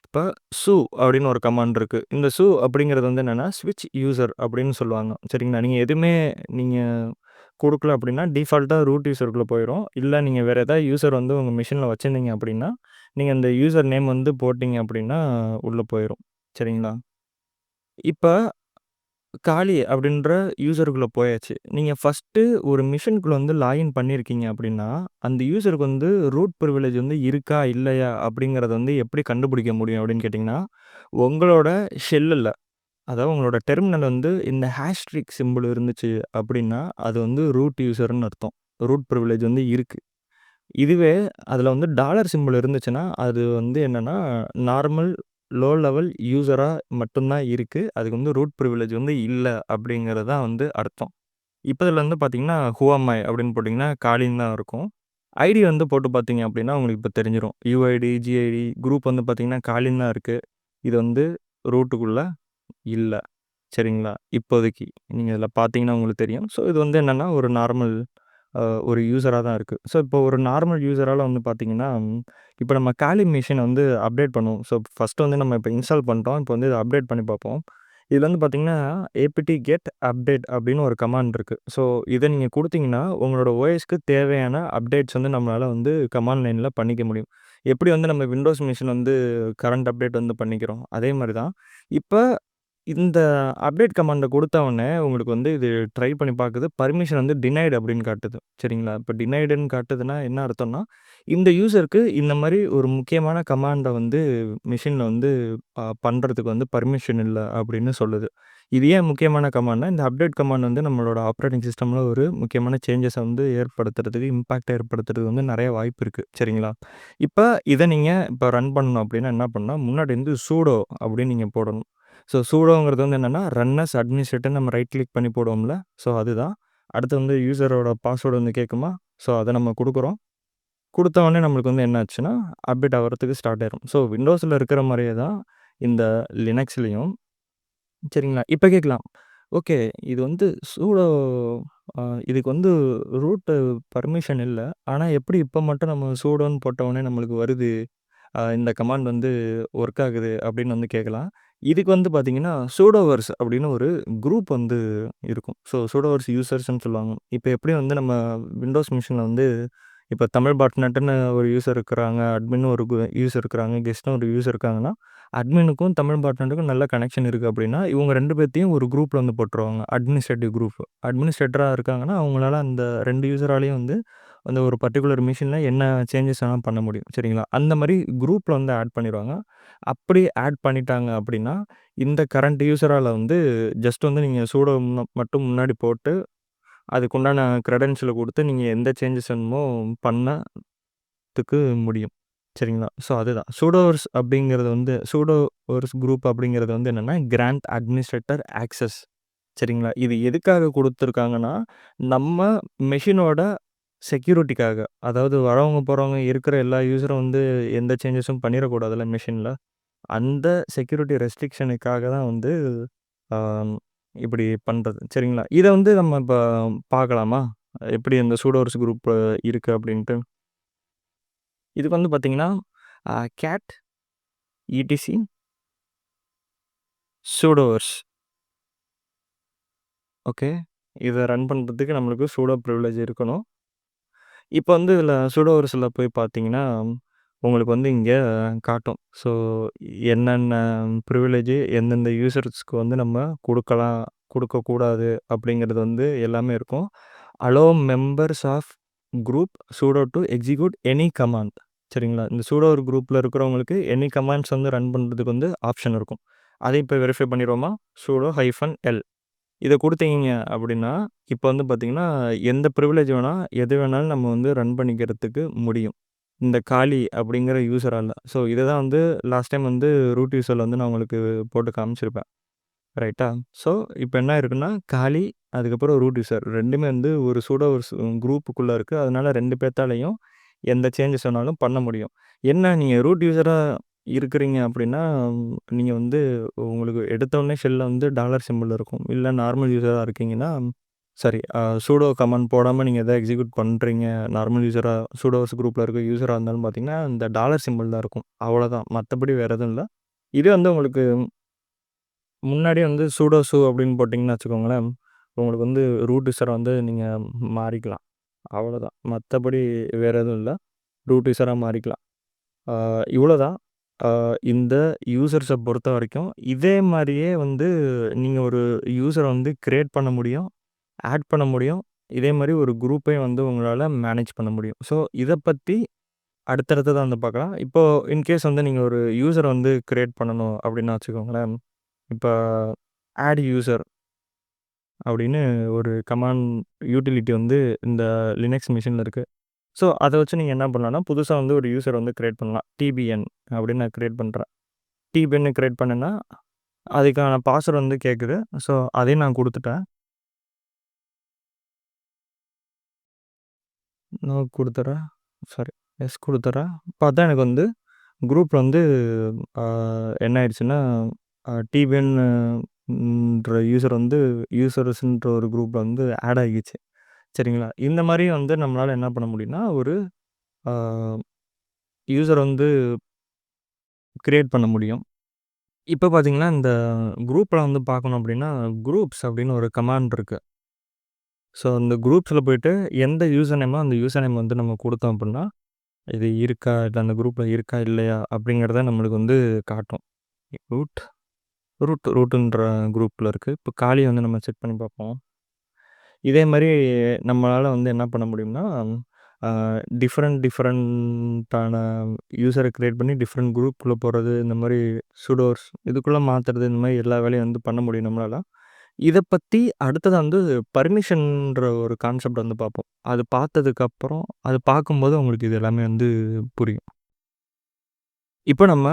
இப்ப சு அப்படின்னு ஒரு கமாண்ட் இருக்கு. இந்த சு அப்படிங்கிறது வந்து என்னன்னா, ஸ்விட்ச் யூசர் அப்படின்னு சொல்லுவாங்க. சரிங்களா? நீங்க குடுக்கல அப்படின்னா, டிஃபால்ட்டா ரூட் யூசருக்குள்ள போயிரும். இல்ல நீங்க வேற ஏதாவது யூசர் வந்து உங்க மெஷின்ல வச்சிருந்தீங்க அப்படின்னா, நீங்க அந்த யூசர் நேம் வந்து போட்டீங்க அப்படின்னா, உள்ள போயிரும். சரிங்களா? இப்ப காலி அப்படின்ற யூசருக்குள்ள போயாச்சு. நீங்க ஃபர்ஸ்ட்டு ஒரு மிஷின்குள்ள வந்து லாகின் பண்ணியிருக்கீங்க அப்படின்னா, அந்த யூசருக்கு வந்து ரூட் பிரிவிலேஜ் வந்து இருக்கா? இல்லையா? அப்படிங்கிறத வந்து எப்படி கண்டுபிடிக்க முடியும் அப்படின்னு கேட்டீங்கன்னா, உங்களோட ஷெல்லுல அதாவது உங்களோட டெர்மினல் வந்து இந்த ஹேஷ்ட்ரிக் சிம்பல் இருந்துச்சு அப்படின்னா, அது வந்து ரூட் யூசர்ன்னு அர்த்தம். ரூட் பிரிவிலேஜ் வந்து இருக்கு. இதுவே அதில வந்து டாலர் சிம்பல் இருந்துச்சுன்னா, அது வந்து என்னன்னா, நார்மல் லோ லெவல் யூசரா மட்டும் தான் இருக்கு. அதுக்கு வந்து ரூட் பிரிவிலேஜ் வந்து இல்ல அப்படிங்கிறது தான் வந்து அர்த்தம். இப்ப இதில வந்து பார்த்தீங்கன்னா, ஹூ அம் ஐ அப்படின்னு போட்டிங்கன்னா, காலின்னு தான் இருக்கும். ஐடி வந்து போட்டு பார்த்தீங்க அப்படின்னா, உங்களுக்கு இப்ப தெரிஞ்சிரும். யுஐடி, ஜிஐடி குரூப் வந்து பார்த்தீங்கன்னா, காலின்னு தான் இருக்கு. இது வந்து ரூட்டுக்குள்ள இல்ல. சரிங்களா? இப்போதைக்கு. நீங்க இதில பார்த்தீங்கன்னா உங்களுக்கு தெரியும். ஸோ இது வந்து என்னன்னா, ஒரு நார்மல் அ ஒரு யூசரா தான் இருக்கு. ஸோ இப்போ ஒரு நார்மல் யூசரால வந்து பார்த்தீங்கன்னா, இப்போ நம்ம காலி மெஷின வந்து அப்டேட் பண்ணுவோம். ஸோ ஃபர்ஸ்ட்டு வந்து நம்ம இப்போ இன்ஸ்டால் பண்ணிட்டோம். இப்போ வந்து இத அப்டேட் பண்ணி பார்ப்போம். இதில வந்து பார்த்தீங்கன்னா, apt get update அப்படின்னு ஒரு கமாண்ட் இருக்கு. ஸோ இத நீங்க குடுத்தீங்கன்னா, உங்களோட OSக்கு தேவையான அப்டேட்ஸ் வந்து நம்மளால வந்து கமாண்ட் லைன்ல பண்ணிக்க முடியும். எப்படி வந்து நம்ம விண்டோஸ் மிஷின் வந்து கரண்ட் அப்டேட் வந்து பண்ணிக்கிறோம். அதே மாரி தான். இப்ப இந்த அப்டேட் கமாண்ட குடுத்த உடனே உங்களுக்கு வந்து இது ட்ரை பண்ணி பாக்குது. பர்மிஷன் வந்து டினைட் அப்படின்னு காட்டுது. சரிங்களா? இப்ப டினைடுன்னு காட்டுதுன்னா என்ன அர்த்தம்னா, இந்த யூசருக்கு இந்த மாரி ஒரு முக்கியமான கமாண்ட வந்து மெஷின்ல வந்து பண்றதுக்கு வந்து பர்மிஷன் இல்ல அப்படின்னு சொல்லுது. இது ஏன் முக்கியமான கமாண்ட்னா, இந்த அப்டேட் கமாண்ட் வந்து நம்மளோட ஆப்பரேட்டிங் சிஸ்டம்ல ஒரு முக்கியமான சேஞ்சஸ வந்து ஏற்படுத்துறதுக்கு, இம்பாக்ட்ட ஏற்படுத்துறதுக்கு வந்து நெறைய வாய்ப்பு இருக்கு. சரிங்களா? இப்ப இத நீங்க இப்ப ரன் பண்ணணும் அப்படின்னா என்ன பண்ணணும், முன்னாடி வந்து சூடோ அப்படின்னு நீங்க போடணும். ஸோ சூடோங்கிறது வந்து என்னன்னா, ரன் அஸ் அட்மினிஸ்ட்ரேட்டர்ன்னு நம்ம ரைட் கிளிக் பண்ணி போடுவோம்ல, ஸோ அதுதான். அடுத்து வந்து யூசரோட பாஸ்வேர்டு வந்து கேட்குமா, ஸோ அத நம்ம குடுக்குறோம். குடுத்த உடனே நம்மளுக்கு வந்து என்ன ஆச்சுன்னா, அப்டேட் ஆவறதுக்கு ஸ்டார்ட் ஆயிரும். ஸோ விண்டோஸ்ல இருக்கிற மாரியே தான் இந்த லினக்ஸ்லயும் சரிங்களா? இப்ப கேட்கலாம். ஓகே. இது வந்து சூடோ அ இதுக்கு வந்து ரூட் பர்மிஷன் இல்ல. ஆனா எப்படி இப்ப மட்டும் நம்ம சூடோன்னு போட்ட உடனே நம்மளுக்கு வருது? இந்த கமாண்ட் வந்து ஒர்க் ஆகுது அப்படின்னு வந்து கேட்கலாம். இதுக்கு வந்து பார்த்தீங்கன்னா, சூடோவர்ஸ் அப்படின்னு ஒரு குரூப் வந்து இருக்கும். ஸோ சூடோவர்ஸ் யூசர்ஸ்ன்னு சொல்லுவாங்க. இப்ப எப்படி வந்து நம்ம விண்டோஸ் மிஷின்ல வந்து இப்ப தமிழ் பாட்நெட்ன்னு ஒரு யூசர் இருக்கிறாங்க. அட்மின்னு ஒரு யூசர் இருக்கிறாங்க. கெஸ்ட்ன்னு ஒரு யூசர் இருக்காங்கன்னா, அட்மினுக்கும் தமிழ் பாட்நெட்டுக்கும் நல்ல கனெக்ஷன் இருக்கு அப்படின்னா, இவங்க 2 பேத்தையும் ஒரு குரூப்ல வந்து போட்டுருவாங்க. Administrative group. அட்மினிஸ்ட்ரேட்டரா இருக்காங்கன்னா, அவங்களால அந்த 2 யூசராலயும் வந்து அந்த ஒரு பர்ட்டிகுலர் மிஷின்ல என்ன சேஞ்சஸ் வேணாலும் பண்ண முடியும். சரிங்களா? அந்த மாரி குரூப்ல வந்து ஆட் பண்ணிருவாங்க. அப்படி ஆட் பண்ணிட்டாங்க அப்படின்னா, இந்த கரண்ட் யூசரால வந்து ஜஸ்ட் வந்து நீங்க சூடோ மட்டும் முன்னாடி போட்டு, அதுக்குண்டான கிரெடென்ஷியல குடுத்து நீங்க எந்த சேஞ்சஸ் வேணுமோ பண்ணதுக்கு முடியும். சரிங்களா? ஸோ அதுதான். சூடோவர்ஸ் அப்படிங்கிறது வந்து சூடோவர்ஸ் குரூப் அப்படிங்கிறது வந்து என்னன்னா, கிராண்ட் அட்மினிஸ்ட்ரேட்டர் ஆக்சஸ். சரிங்களா? இது எதுக்காக குடுத்துருக்காங்கன்னா, நம்ம மெஷினோட செக்யூரிட்டிக்காக. அதாவது வரவங்க, போறவங்க இருக்கிற எல்லா யூசரும் வந்து எந்த சேஞ்சஸும் பண்ணிறக்கூடாதுல்ல மெஷின்ல. அந்த செக்யூரிட்டி ரெஸ்ட்ரிக்ஷனுக்காக தான் வந்து ஆ இப்படி பண்றது. சரிங்களா? இத வந்து நம்ம இப்ப பார்க்கலாமா? எப்படி அந்த சூடோர்ஸ் குரூப் இருக்கு அப்படின்ட்டு. இதுக்கு வந்து பார்த்தீங்கன்னா, கேட் இடிசி சூடோவர்ஸ். ஓகே. இத ரன் பண்றதுக்கு நம்மளுக்கு சூடோ பிரிவிலேஜ் இருக்கணும். இப்ப வந்து இதில சூடோவர்ஸ்ல போய் பார்த்தீங்கன்னா, உங்களுக்கு வந்து இங்க காட்டும். ஸோ என்னென்ன பிரிவிலேஜ் எந்தெந்த யூசர்ஸ்க்கு வந்து நம்ம குடுக்கலாம், குடுக்கக்கூடாது அப்படிங்கிறது வந்து எல்லாமே இருக்கும். Allow members of group sudo to execute any command. சரிங்களா? இந்த சூடோ ஒரு குரூப்ல இருக்கிறவங்களுக்கு எனி கமாண்ட்ஸ் வந்து ரன் பண்றதுக்கு வந்து ஆப்ஷன் இருக்கும். அதை இப்ப வெரிஃபை பண்ணிருவோமா? Sudo hyphen L. இத குடுத்தீங்க அப்படின்னா, இப்ப வந்து பார்த்தீங்கன்னா, எந்த பிரிவிலேஜ் வேணா, எது வேணாலும் நம்ம வந்து ரன் பண்ணிக்கிறதுக்கு முடியும். இந்த காலி அப்படிங்கிற யூசரால. ஸோ இத தான் வந்து லாஸ்ட் டைம் வந்து ரூட் யூசர்ல வந்து நான் உங்களுக்கு போட்டு காமிச்சிருப்பேன். ரைட்டா? ஸோ இப்ப என்ன இருக்குன்னா, காலி அதுக்கப்புறம் ரூட் யூசர் 2மே வந்து ஒரு சூடோ ஒரு குரூப்புக்குள்ள இருக்கு. அதனால 2 பேத்தாலயும் எந்த சேஞ்சஸ் வேணாலும் பண்ண முடியும். என்ன நீங்க ரூட் யூசரா இருக்கிறீங்க அப்படின்னா, நீங்க வந்து உங்களுக்கு எடுத்தோனே ஷெல்ல வந்து டாலர் சிம்பல் இருக்கும். இல்ல நார்மல் யூசரா இருக்கீங்கன்னா, சாரி சூடோ கமாண்ட் போடாம நீங்க எதாவது எக்ஸிக்யூட் பண்றீங்க. நார்மல் யூசரா சூடோஸ் குரூப்ல இருக்க யூசரா இருந்தாலும் பார்த்தீங்கன்னா, இந்த டாலர் சிம்பல் தான் இருக்கும். அவ்வளோதான். மத்தபடி வேற எதுவும் இல்ல. இதே வந்து உங்களுக்கு முன்னாடியே வந்து சூடோ சூ அப்படின்னு போட்டிங்கன்னு வச்சுக்கோங்களேன், உங்களுக்கு வந்து ரூட் யூசர வந்து நீங்க மாறிக்கலாம். அவ்வளோதான். மத்தபடி வேற எதுவும் இல்ல. ரூட் யூசரா மாறிக்கலாம். ஆ இவ்வளோதான். ஆ இந்த யூசர்ஸ பொறுத்தவரைக்கும், இதே மாரியே வந்து நீங்க ஒரு யூசர வந்து கிரியேட் பண்ண முடியும், ஆட் பண்ண முடியும். இதே மாரி ஒரு குரூப்பையும் வந்து உங்களால மேனேஜ் பண்ண முடியும். ஸோ இத பத்தி அடுத்தடுத்ததா வந்து பார்க்கலாம். இப்போ இன்கேஸ் வந்து நீங்க ஒரு யூசர வந்து கிரியேட் பண்ணணும் அப்படின்னு வச்சுக்கோங்களேன். இப்ப ஆட் யூசர் அப்படின்னு ஒரு கமாண்ட் யூட்டிலிட்டி வந்து இந்த லினக்ஸ் மிஷின்ல இருக்கு. ஸோ அத வச்சு நீங்க என்ன பண்ணலாம்னா, புதுசா வந்து ஒரு யூசர் வந்து கிரியேட் பண்ணலாம். டிபிஎன் அப்படின்னு நான் கிரியேட் பண்றேன். டிபிஎன்னு கிரியேட் பண்ணேன்னா, அதுக்கான பாஸ்வேர்ட் வந்து கேட்குது. ஸோ அதையும் நான் குடுத்துட்டேன். நான் குடுத்துறேன். Sorry S குடுத்துர்றேன். பார்த்தா எனக்கு வந்து குரூப்ல வந்து ஆ என்ன ஆயிடுச்சுன்னா, டிபிஎன் ன்ற யூசர் வந்து யூசர்ஸ்ன்ற ஒரு குரூப்ல வந்து ஆட் ஆகிருச்சு. சரிங்களா? இந்த மாரி வந்து நம்மளால என்ன பண்ண முடியும்னா, ஒரு ஆ யூசர் வந்து கிரியேட் பண்ண முடியும். இப்ப பார்த்தீங்கன்னா, இந்த குரூப்ல வந்து பார்க்கணும் அப்டின்னா, குரூப்ஸ் அப்டின்னு ஒரு கமாண்ட் இருக்கு. ஸோ, அந்த குரூப்ஸ்ல போயிட்டு எந்த யூசர் நேமோ அந்த யூசர் நேம் வந்து நம்ம குடுத்தோம் அப்டின்னா, இது இருக்கா? இல்ல அந்த குரூப்ல இருக்கா? இல்லையா? அப்டிங்கிறத நம்மளுக்கு வந்து காட்டும். ரூட் ரூட்ன்ற குரூப்ல இருக்கு. இப்போ காலிய வந்து நம்ம செக் பண்ணி பார்ப்போம். இதே மாரி நம்மளால வந்து என்ன பண்ண முடியும்னா, அ டிஃபரெண்ட்டான யூசர கிரியேட் பண்ணி டிஃபரெண்ட் குரூப்குள்ள போறது, இந்த மாரி சூடோஸ் இதுக்குள்ள மாத்துறது, இந்த மாரி எல்லா வேலையும் வந்து பண்ண முடியும் நம்மளால. இத பத்தி அடுத்ததா வந்து பர்மிஷன்ன்ற ஒரு கான்செப்ட் வந்து பார்ப்போம். அது பார்த்ததுக்கப்புறம் அது பார்க்கும்போது உங்களுக்கு இது எல்லாமே வந்து புரியும். இப்போ நம்ம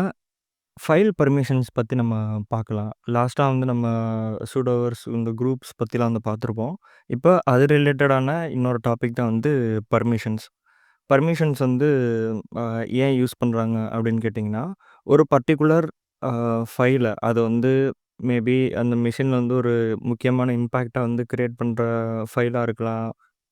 ஃபைல் பர்மிஷன்ஸ் பத்தி நம்ம பார்க்கலாம். லாஸ்ட்டா வந்து நம்ம சூடோவர்ஸ் இந்த குரூப்ஸ் பத்திலாம் வந்து பார்த்துருப்போம். இப்ப அது ரிலேட்டடான இன்னொரு டாபிக் தான் வந்து பர்மிஷன்ஸ். பர்மிஷன்ஸ் வந்து அ ஏன் யூஸ் பண்றாங்க அப்படின்னு கேட்டிங்கன்னா, ஒரு பர்ட்டிகுலர் அ ஃபைல அது வந்து மேபி அந்த மெஷின்ல வந்து ஒரு முக்கியமான இம்பேக்ட்ட வந்து கிரியேட் பண்ற ஃபைலா இருக்கலாம்.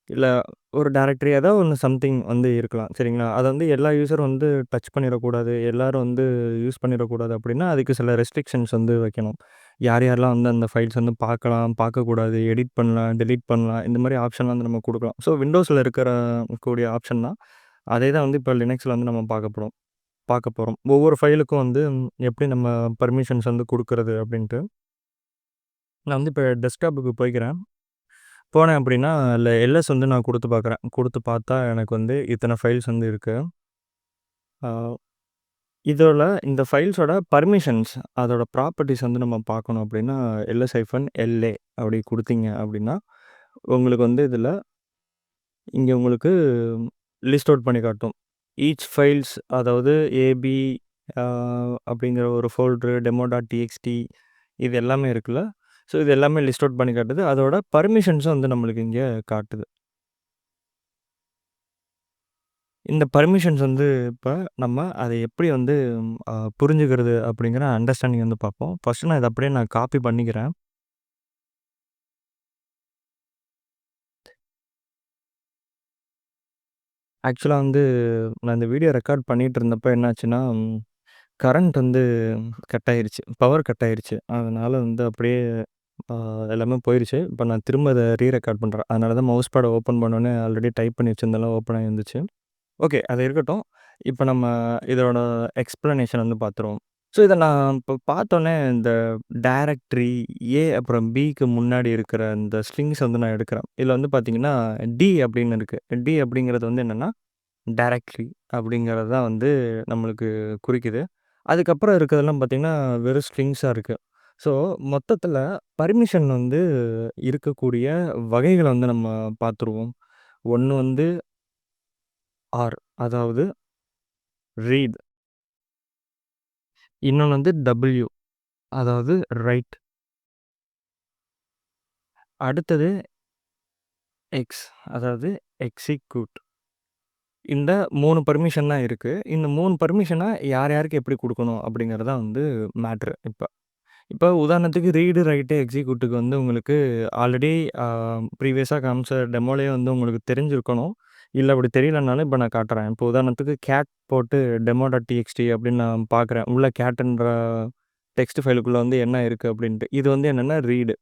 இல்ல ஒரு டைரக்டரி ஏதோ ஒண்ணு சம்திங் வந்து இருக்கலாம். சரிங்களா? அத வந்து எல்லா யூசரும் வந்து டச் பண்ணிறக்கூடாது. எல்லாரும் வந்து யூஸ் பண்ணிறக்கூடாது அப்படின்னா, அதுக்கு சில ரெஸ்ட்ரிக்ஷன்ஸ் வந்து வைக்கணும். யார் யாரெல்லாம் வந்து அந்த ஃபைல்ஸ் வந்து பார்க்கலாம், பார்க்கக்கூடாது, எடிட் பண்ணலாம், டெலீட் பண்ணலாம். இந்த மாரி ஆப்ஷன்லாம் வந்து நம்ம குடுக்கலாம். ஸோ விண்டோஸ்ல இருக்கிற கூடிய ஆப்ஷன் தான். அதே தான் வந்து இப்ப லினக்ஸ்ல வந்து நம்ம பார்க்க போறோம். ஒவ்வொரு ஃபைலுக்கும் வந்து எப்படி நம்ம பர்மிஷன்ஸ் வந்து குடுக்குறது அப்படின்ட்டு. நான் வந்து இப்ப டெஸ்க்டாப்புக்கு போய்க்கிறேன். போனேன் அப்படின்னா, அதில எல்எஸ் வந்து நான் குடுத்து பார்க்குறேன். குடுத்து பார்த்தா எனக்கு வந்து இத்தன ஃபைல்ஸ் வந்து இருக்கு. ஆ இதோட இந்த ஃபைல்ஸோட பர்மிஷன்ஸ் அதோட ப்ராப்பர்ட்டீஸ் வந்து நம்ம பார்க்கணும் அப்படின்னா, ls-la அப்படி குடுத்தீங்க அப்படின்னா, உங்களுக்கு வந்து இதில இங்க உங்களுக்கு லிஸ்ட் அவுட் பண்ணி காட்டும். ஈச் ஃபைல்ஸ் அதாவது ஏபி ஆ அப்படிங்கிற ஒரு ஃபோல்டரு, டெமோ.txt இது எல்லாமே இருக்குல்ல. ஸோ, இது எல்லாமே லிஸ்ட் அவுட் பண்ணி காட்டுது. அதோட பர்மிஷன்ஸும் வந்து நம்மளுக்கு இங்க காட்டுது. இந்த பர்மிஷன்ஸ் வந்து இப்ப நம்ம அத எப்படி வந்து புரிஞ்சுக்கிறது அப்படிங்கிற அண்டர்ஸ்டாண்டிங் வந்து பார்ப்போம். ஃபர்ஸ்ட்டு நான் இத அப்படியே நான் காப்பி பண்ணிக்கிறேன். ஆக்சுவலா வந்து நான் இந்த வீடியோ ரெக்கார்ட் பண்ணிட்டு இருந்தப்ப என்னாச்சுன்னா, கரண்ட் வந்து கட் ஆயிருச்சு. பவர் கட் ஆயிருச்சு. அதனால வந்து அப்படியே ஆ எல்லாமே போயிருச்சு. இப்ப நான் திரும்ப அத ரெக்கார்ட் பண்றேன். அதனால தான் மவுஸ் பேட ஓப்பன் பண்ணோனே ஆல்ரெடி டைப் பண்ணி வச்சிருந்ததெல்லாம் ஓப்பன் ஆகி வந்துச்சு. ஓகே. அது இருக்கட்டும். இப்ப நம்ம இதோட எக்ஸ்ப்ளனேஷன் வந்து பார்த்துருவோம். ஸோ, இத நான் இப்ப பார்த்தோனே இந்த டைரக்டரி ஏ அப்புறம் பிக்கு முன்னாடி இருக்கிற இந்த ஸ்ட்ரிங்ஸ் வந்து நான் எடுக்கிறேன். இதுல வந்து பார்த்தீங்கன்னா, டி அப்படின்னு இருக்கு. டி அப்படிங்கிறது வந்து என்னன்னா, டைரக்டரி அப்படிங்கிறது தான் வந்து நம்மளுக்கு குறிக்குது. அதுக்கப்புறம் இருக்கிறதெல்லாம் பார்த்தீங்கன்னா, வெறும் ஸ்ட்ரிங்ஸா இருக்கு. ஸோ, மொத்தத்தில பர்மிஷன் வந்து இருக்கக்கூடிய வகைகள வந்து நம்ம பார்த்துருவோம். ஒண்ணு வந்து ஆர் அதாவது ரீட். இன்னொன்னு வந்து டபிள்யூ அதாவது ரைட். அடுத்தது எக்ஸ் அதாவது எக்ஸிக்யூட். இந்த 3 பர்மிஷன் தான் இருக்கு. இந்த 3 பர்மிஷன யார் யாருக்கு எப்படி குடுக்கணும் அப்படிங்கிறது தான் வந்து மேட்ரு இப்ப. இப்ப உதாரணத்துக்கு ரீடு, ரைட்டு, எக்ஸிக்யூட்டுக்கு வந்து உங்களுக்கு ஆல்ரெடி அ ப்ரீவியஸா காமிச்ச டெமோலயே வந்து உங்களுக்கு தெரிஞ்சிருக்கணும். இல்ல அப்படி தெரியலனாலும் இப்ப நான் காட்டுறேன். இப்போ உதாரணத்துக்கு கேட் போட்டு டெமோ.txt அப்படின்னு நான் பார்க்குறேன். உள்ள கேட்ன்ற டெக்ஸ்ட் ஃபைலுக்குள்ள வந்து என்ன இருக்கு அப்படின்ட்டு. இது வந்து என்னன்னா ரீடு.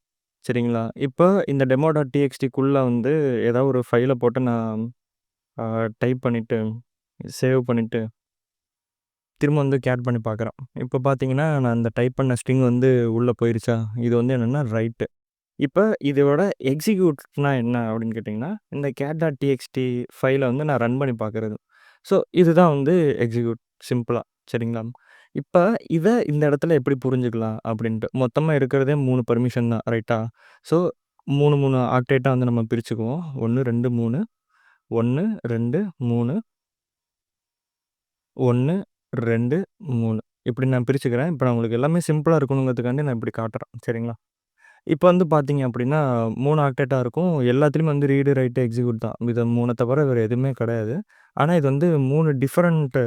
சரிங்களா? இப்ப இந்த டெமோ.txtக்குள்ள வந்து ஏதாவது ஒரு ஃபைல போட்டு நான் அ டைப் பண்ணிட்டு, சேவ் பண்ணிட்டு, திரும்ப வந்து கேட் பண்ணி பார்க்குறேன். இப்ப பார்த்தீங்கன்னா, நான் அந்த டைப் பண்ண ஸ்ட்ரிங் வந்து உள்ள போயிருச்சா? இது வந்து என்னன்னா ரைட்டு. இப்ப இதோட எக்ஸிக்யூட்னா என்ன அப்படின்னு கேட்டிங்கன்னா, இந்த cat.txt ஃபைல வந்து நான் ரன் பண்ணி பார்க்குறது. ஸோ, இதுதான் வந்து எக்ஸிக்யூட் சிம்பிளா. சரிங்களா? இப்ப இத இந்த இடத்துல எப்படி புரிஞ்சுக்கலாம் அப்படின்ட்டு. மொத்தமா இருக்கிறதே 3 பர்மிஷன் தான் ரைட்டா? ஸோ, 3, 3 ஆக்டேட்டா வந்து நம்ம பிரிச்சுக்குவோம். 1, 2, 3 1, 2, 3 1, 2, 3 இப்படி நான் பிரிச்சுக்கிறேன். இப்ப நான் உங்களுக்கு எல்லாமே சிம்பிளா இருக்கணுங்கிறதுக்காண்டி நான் இப்படி காட்டுறேன். சரிங்களா? இப்ப வந்து பார்த்தீங்க அப்படின்னா, 3 ஆக்டேட்டா இருக்கும். எல்லாத்துலயும் வந்து ரீடு, ரைட்டு, எக்ஸிக்யூட் தான். இத 3 தவிர வேற எதுவுமே கிடையாது. ஆனா இது வந்து 3 டிஃபரண்ட்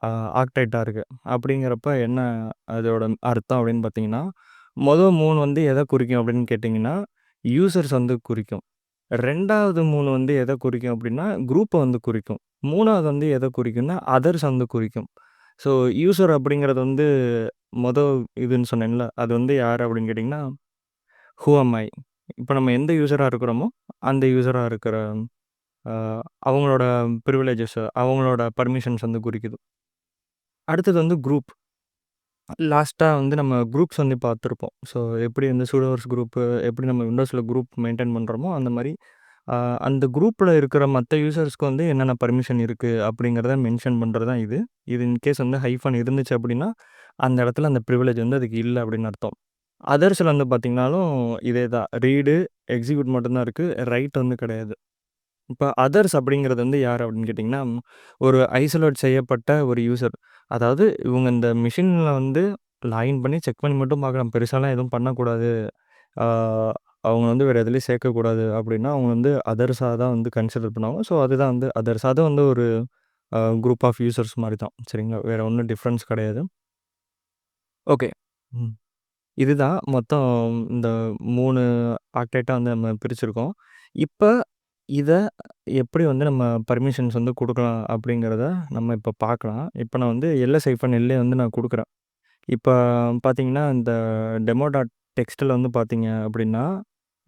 அ ஆக்டேட்டா இருக்கு. அப்படிங்கிறப்ப என்ன அதோட அர்த்தம் அப்படின்னு பார்த்தீங்கன்னா, மொத 3 வந்து எத குறிக்கும் அப்படின்னு கேட்டீங்கன்னா, யூசர்ஸ் வந்து குறிக்கும். 2வது 3 வந்து எத குறிக்கும் அப்படின்னா, குரூப்ப வந்து குறிக்கும். 3வது வந்து எத குறிக்கும்னா, அதர்ஸ் வந்து குறிக்கும். ஸோ யூசர் அப்படிங்கிறது வந்து மொத இதுன்னு சொன்னேன்ல, அது வந்து யாரு அப்படின்னு கேட்டீங்கன்னா ஹூ அம் ஐ? இப்ப நம்ம எந்த யூசரா இருக்கிறோமோ, அந்த யூசரா இருக்கிற அ அவங்களோட பிரிவிலேஜஸ், அவங்களோட பர்மிஷன்ஸ் வந்து குறிக்குது. அடுத்தது வந்து குரூப். லாஸ்ட்டா வந்து நம்ம குரூப்ஸ் வந்து பார்த்துருப்போம். ஸோ எப்படி வந்து சூடோஸ் குரூப்பு, எப்படி நம்ம விண்டோஸ்ல குரூப் மெயின்டெயின் பண்ணுறோமோ, அந்த மாரி அ அந்த குரூப்ல இருக்கிற மத்த யூசர்ஸ்க்கு வந்து என்னென்ன பர்மிஷன் இருக்கு அப்படிங்கிறத மென்ஷன் பண்றது தான் இது. இது இன்கேஸ் வந்து ஹைஃபன் இருந்துச்சு அப்படின்னா, அந்த இடத்துல அந்த பிரிவிலேஜ் வந்து அதுக்கு இல்ல அப்படின்னு அர்த்தம். அதர்ஸ்ல வந்து பார்த்தீங்கனாலும் இதே தான். ரீடு, எக்ஸிக்யூட் மட்டும் தான் இருக்கு. ரைட் வந்து கிடையாது. இப்ப அதர்ஸ் அப்படிங்கிறது வந்து யார் அப்படின்னு கேட்டிங்கன்னா, ஒரு ஐசோலேட் செய்யப்பட்ட ஒரு யூசர். அதாவது இவங்க இந்த மெஷின்ல வந்து லாகின் பண்ணி செக் பண்ணி மட்டும் பார்க்கலாம். பெருசாலாம் எதுவும் பண்ணக்கூடாது. ஆ அவங்க வந்து வேற எதுலயும் சேர்க்கக்கூடாது அப்படின்னா, அவங்க வந்து அதர்ஸா தான் வந்து கன்சிடர் பண்ணுவாங்க. ஸோ அதுதான் வந்து அதர்ஸ். அது வந்து ஒரு குரூப் ஆஃப் யூசர்ஸ் மாரி தான். சரிங்களா? வேற ஒண்ணும் டிஃபரன்ஸ் கிடையாது. ஓகே. ம். இதுதான் மொத்தம் இந்த 3 ஆக்டேட்டா வந்து நம்ம பிரிச்சிருக்கோம். இப்ப இத எப்படி வந்து நம்ம பர்மிஷன்ஸ் வந்து குடுக்கலாம் அப்படிங்கிறத நம்ம இப்ப பார்க்கலாம். இப்ப நான் வந்து எல்எஸ்-எல்லே வந்து நான் குடுக்குறேன். இப்ப பார்த்தீங்கன்னா, இந்த டெமோ டாட் டெக்ஸ்ட்ல வந்து பார்த்தீங்க அப்படின்னா,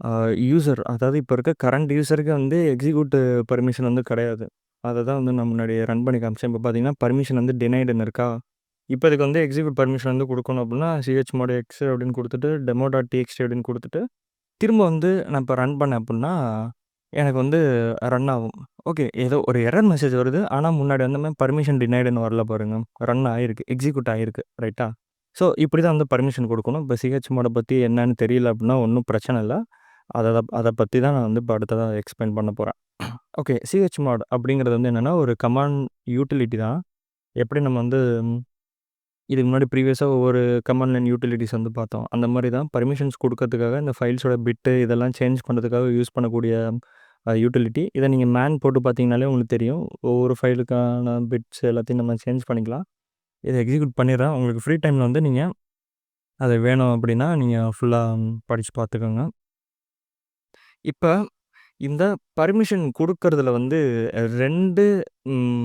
அ யூசர் அதாவது இப்ப இருக்க கரண்ட் யூசருக்கு வந்து எக்ஸிக்யூட் பெர்மிஷன் வந்து கிடையாது. அத தான் வந்து நான் முன்னாடி ரன் பண்ணி காமிச்சேன். இப்ப பார்த்தீங்கன்னா, பர்மிஷன் வந்து டினைடுன்னு இருக்கா? இப்ப இதுக்கு வந்து எக்ஸிக்யூட் பர்மிஷன் வந்து குடுக்கணும் அப்படின்னா, chmod x அப்படின்னு குடுத்துட்டு, டெமோ டாட் டிஎக்ஸ்டி அப்படின்னு குடுத்துட்டு, திரும்ப வந்து நான் இப்ப ரன் பண்ணேன் அப்படின்னா, எனக்கு வந்து ரன் ஆகும். ஓகே. ஏதோ ஒரு எரர் மெசேஜ் வருது. ஆனா முன்னாடி வந்த மாரி பர்மிஷன் டினைடுன்னு வரல பாருங்க. ரன் ஆயிருக்கு. எக்ஸிக்யூட் ஆயிருக்கு. ரைட்டா? ஸோ இப்படி தான் வந்து பர்மிஷன் குடுக்கணும். இப்ப chmod பத்தி என்னன்னு தெரியல அப்படின்னா ஒண்ணும் பிரச்சனை இல்ல. அத பத்தி தான் நான் வந்து இப்ப அடுத்ததா எக்ஸ்பிளைன் பண்ண போறேன். ஓகே. chmod அப்படிங்கிறது வந்து என்னன்னா, ஒரு கமாண்ட் யூட்டிலிட்டி தான். எப்படி நம்ம வந்து இதுக்கு முன்னாடி ப்ரீவியஸா ஒவ்வொரு கமாண்ட் லைன் யூட்டிலிட்டீஸ் வந்து பார்த்தோம். அந்த மாரி தான் பர்மிஷன்ஸ் குடுக்கறதுக்காக இந்த ஃபைல்ஸோட பிட்டு இதெல்லாம் சேஞ்ச் பண்ணுறதுக்காக யூஸ் பண்ணக்கூடிய யூட்டிலிட்டி. இத நீங்க மேன் போட்டு பார்த்தீங்கனாலே உங்களுக்கு தெரியும். ஒவ்வொரு ஃபைலுக்கான பிட்ஸ் எல்லாத்தையும் நம்ம சேஞ்ச் பண்ணிக்கலாம். இத எக்ஸிக்யூட் பண்ணிடுறேன். உங்களுக்கு ஃப்ரீ டைம்ல வந்து நீங்க அது வேணும் அப்படின்னா, நீங்க ஃபுல்லா படிச்சு பார்த்துக்கோங்க. இப்ப இந்த பர்மிஷன் குடுக்கறதுல வந்து 2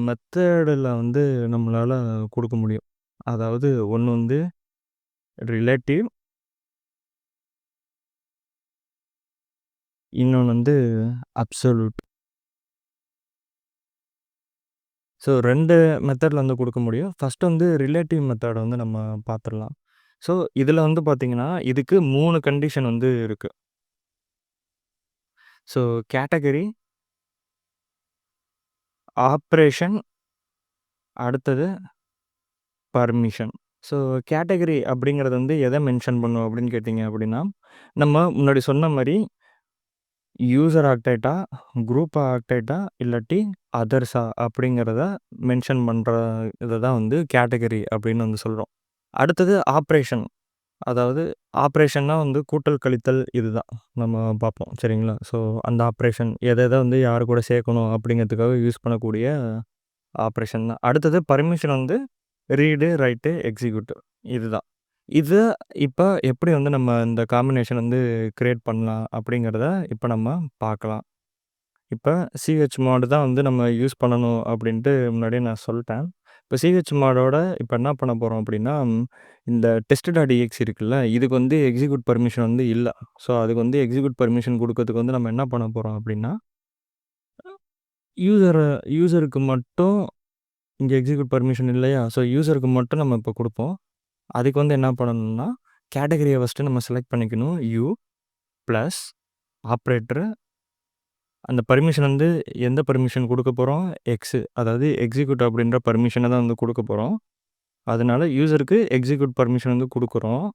மெத்தடுல வந்து நம்மளால குடுக்க முடியும். அதாவது ஒண்ணு வந்து ரிலேட்டிவ், இன்னொன்னு வந்து அப்சொல்யூட். ஸோ 2 மெத்தட்ல வந்து குடுக்க முடியும். ஃபர்ஸ்ட் வந்து ரிலேட்டிவ் மெத்தட வந்து நம்ம பார்த்துரலாம். ஸோ இதுல வந்து பார்த்தீங்கன்னா, இதுக்கு 3 கண்டிஷன் வந்து இருக்கு. ஸோ கேட்டகரி, ஆப்பரேஷன், அடுத்தது பர்மிஷன். ஸோ கேட்டகரி அப்படிங்கிறது வந்து எத மென்ஷன் பண்ணும் அப்படின்னு கேட்டீங்க அப்படின்னா, நம்ம முன்னாடி சொன்ன மாரி யூசர் ஆக்டேட்டா, குரூப் ஆக்டேட்டா, இல்லாட்டி அதர்ஸா அப்படிங்கிறத மென்ஷன் பண்ற இத தான் வந்து கேட்டகரி அப்படின்னு வந்து சொல்றோம். அடுத்தது ஆப்பரேஷன். அதாவது ஆப்பரேஷன்னா வந்து கூட்டல், கழித்தல் இதுதான் நம்ம பார்ப்போம். சரிங்களா? ஸோ அந்த ஆப்பரேஷன் எத எத வந்து யார் கூட சேர்க்கணும் அப்படிங்கிறதுக்காக யூஸ் பண்ணக்கூடிய ஆப்பரேஷன் தான். அடுத்தது பர்மிஷன் வந்து ரீடு, ரைட்டு, எக்ஸிக்யூட் இதுதான். இத இப்ப எப்படி வந்து நம்ம இந்த காம்பினேஷன் வந்து கிரியேட் பண்ணலாம் அப்படிங்கிறத இப்ப நம்ம பார்க்கலாம். இப்ப chmod தான் வந்து நம்ம யூஸ் பண்ணணும் அப்படின்ட்டு முன்னாடியே நான் சொல்ட்டேன். இப்ப chmodோட இப்ப என்ன பண்ண போறோம் அப்படின்னா, இந்த test.exe இருக்குல்ல, இதுக்கு வந்து எக்ஸிக்யூட் பர்மிஷன் வந்து இல்ல. ஸோ அதுக்கு வந்து எக்ஸிக்யூட் பர்மிஷன் குடுக்கறதுக்கு வந்து நம்ம என்ன பண்ண போறோம் அப்படின்னா, யூசர யூசருக்கு மட்டும் இங்க எக்ஸிக்யூட் பர்மிஷன் இல்லையா? ஸோ யூசருக்கு மட்டும் நம்ம இப்ப குடுப்போம். அதுக்கு வந்து என்ன பண்ணணும்னா, கேட்டகரிய ஃபர்ஸ்ட்டு நம்ம செலக்ட் பண்ணிக்கணும். பிளஸ் ஆப்பரேட்டர் அந்த பர்மிஷன் வந்து எந்த பர்மிஷன் குடுக்க போறோம்? அதாவது எக்ஸிக்யூட் அப்படின்ற பர்மிஷன தான் வந்து குடுக்க போறோம். அதனால யூசருக்கு எக்ஸிக்யூட் பர்மிஷன் வந்து குடுக்குறோம்.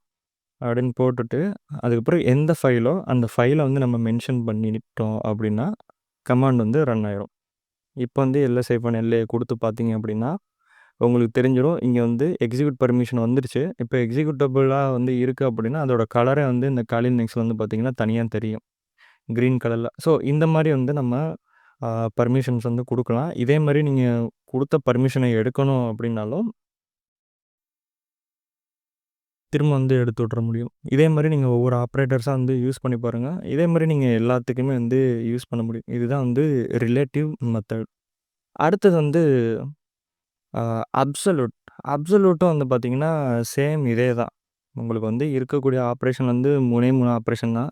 அப்படின்னு போட்டுட்டு, அதுக்கப்புறம் எந்த ஃபைலோ அந்த ஃபைல வந்து நம்ம மென்ஷன் பண்ணிட்டோம் அப்படின்னா, கமாண்ட் வந்து ரன் ஆயிரும். இப்ப வந்து எல்எஸ்ஐ-எல்ஏ குடுத்து பார்த்தீங்க அப்படின்னா, உங்களுக்கு தெரிஞ்சிரும். இங்க வந்து எக்ஸிக்யூட் பர்மிஷன் வந்துருச்சு. இப்ப எக்ஸிக்யூட்டபிளா வந்து இருக்கு அப்படின்னா, அதோட கலரே வந்து இந்த காலி லினக்ஸ்ல வந்து பார்த்தீங்கன்னா, தனியா தெரியும். கிரீன் கலர்ல. ஸோ இந்த மாரி வந்து நம்ம அ பர்மிஷன்ஸ் வந்து குடுக்கலாம். இதே மாரி நீங்க குடுத்த பர்மிஷன எடுக்கணும் அப்படின்னாலும், திரும்ப வந்து எடுத்து விட்டுற முடியும். இதே மாரி நீங்க ஒவ்வொரு ஆப்பரேட்டர்ஸா வந்து யூஸ் பண்ணி பாருங்க. இதே மாரி நீங்க எல்லாத்துக்குமே வந்து யூஸ் பண்ண முடியும். இதுதான் வந்து ரிலேட்டிவ் மெத்தட். அடுத்தது வந்து அ அப்சல்யூட். அப்சல்யூட்டும் வந்து பார்த்தீங்கன்னா, சேம் இதே தான். உங்களுக்கு வந்து இருக்கக்கூடிய ஆப்பரேஷன் வந்து 3 ஆப்பரேஷன் தான்.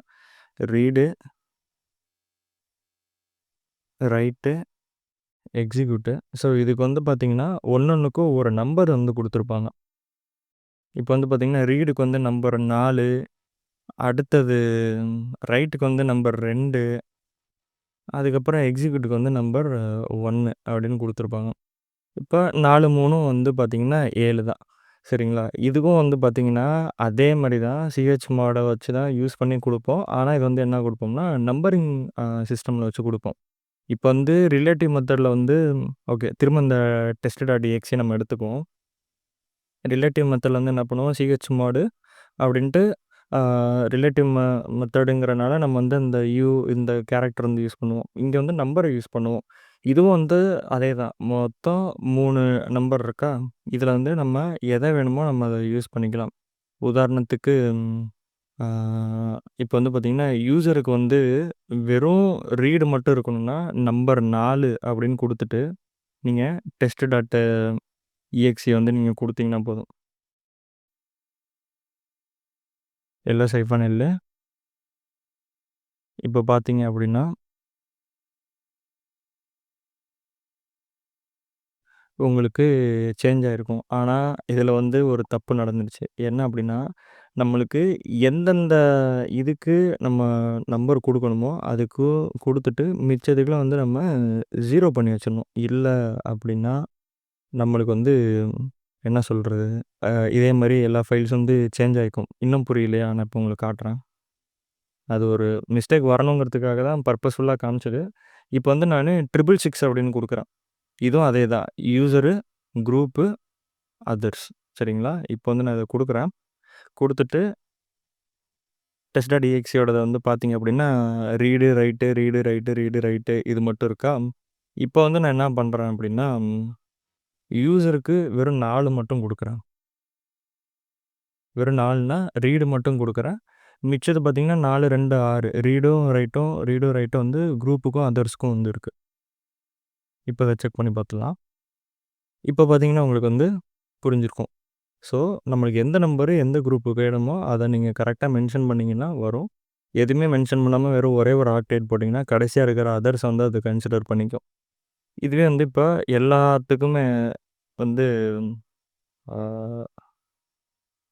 Read, right, எக்ஸிக்யூட்டு. ஸோ இதுக்கு வந்து பார்த்தீங்கன்னா, ஒண்ணொண்ணுக்கும் ஒரு நம்பர் வந்து குடுத்துருப்பாங்க. இப்ப வந்து பார்த்தீங்கன்னா, ரீடுக்கு வந்து நம்பர் 4, அடுத்தது ரைட்டுக்கு வந்து நம்பர் 2, அதுக்கப்புறம் எக்ஸிக்யூட்டுக்கு வந்து நம்பர் 1 அப்படின்னு குடுத்துருப்பாங்க. இப்ப 4, 3ம் வந்து பார்த்தீங்கன்னா 7 தான். சரிங்களா? இதுவும் வந்து பார்த்தீங்கன்னா, அதே மாரி தான் சிஹெச்மோட வச்சு தான் யூஸ் பண்ணி குடுப்போம். ஆனா இது வந்து என்ன குடுப்போம்னா, நம்பரிங் சிஸ்டம்ல வச்சு குடுப்போம். இப்ப வந்து ரிலேட்டிவ் மெத்தட்ல வந்து ஓகே. திரும்ப இந்த டெஸ்ட்.exe நம்ம எடுத்துக்குவோம். ரிலேட்டிவ் மெத்தட்ல வந்து என்ன பண்ணுவோம், சிஹெச்மோடு அப்படின்ட்டு ஆ ரிலேட்டிவ் மெத்தடுங்கிறனால நம்ம வந்து இந்த கேரக்டர் வந்து யூஸ் பண்ணுவோம். இங்க வந்து நம்பர யூஸ் பண்ணுவோம். இதுவும் வந்து அதே தான். மொத்தம் 3 நம்பர் இருக்கா? இதுல வந்து நம்ம எத வேணுமோ நம்ம அத யூஸ் பண்ணிக்கலாம். உதாரணத்துக்கு ஆ இப்ப வந்து பார்த்தீங்கன்னா, யூசருக்கு வந்து வெறும் ரீட் மட்டும் இருக்கணும்னா, நம்பர் 4 அப்படின்னு குடுத்துட்டு, நீங்க test.exe வந்து நீங்க குடுத்தீங்கன்னா போதும். -L இப்ப பார்த்தீங்க அப்படின்னா, உங்களுக்கு சேஞ்ச் ஆயிருக்கும். ஆனா, இதில வந்து ஒரு தப்பு நடந்துருச்சு. என்ன அப்படின்னா, நம்மளுக்கு எந்தெந்த இதுக்கு நம்ம நம்பர் குடுக்கணுமோ, அதுக்கு குடுத்துட்டு மிச்சதுக்குலாம் வந்து நம்ம 0 பண்ணி வச்சிரணும். இல்ல அப்படின்னா, நம்மளுக்கு வந்து என்ன சொல்றது? இதே மாரி எல்லா ஃபைல்ஸும் வந்து சேஞ்ச் ஆயிக்கும். இன்னும் புரியலையா? நான் இப்ப உங்களுக்கு காட்டுறேன். அது ஒரு மிஸ்டேக் வரணுங்கிறதுக்காக தான் பர்ப்பஸ்ஃபுல்லா காமிச்சது. இப்ப வந்து நானு 666 அப்படின்னு குடுக்குறேன். இதுவும் அதே தான். User, group, others. சரிங்களா? இப்போ வந்து நான் இத குடுக்குறேன். குடுத்துட்டு டெஸ்ட்.exe வந்து பார்த்தீங்க அப்படின்னா, read, right, read, right, read, right இது மட்டும் இருக்கா? இப்போ வந்து நான் என்ன பண்றேன் அப்படின்னா, யூசருக்கு வெறும் 4 மட்டும் குடுக்குறேன். வெறும் 4ன்னா ரீடு மட்டும் குடுக்குறேன். மிச்சது பார்த்தீங்கன்னா 4, 2, 6 ரீடும், ரைட்டும் வந்து குரூப்புக்கும், அதர்ஸ்க்கும் வந்து இருக்கு. இப்போ இத செக் பண்ணி பார்த்துடலாம். இப்போ பார்த்தீங்கன்னா, உங்களுக்கு வந்து புரிஞ்சிருக்கும். ஸோ, நம்மளுக்கு எந்த நம்பரு, எந்த குரூப்புக்கு வேணுமோ, அத நீங்க கரெக்ட்டா மென்ஷன் பண்ணீங்கன்னா வரும். எதுவுமே மென்ஷன் பண்ணாம வெறும் ஒரே ஒரு ஆக்டேட் போட்டீங்கன்னா, கடைசியா இருக்கிற அதர்ஸ வந்து அது கன்சிடர் பண்ணிக்கும். இதுவே வந்து இப்ப எல்லாத்துக்குமே வந்து ஆ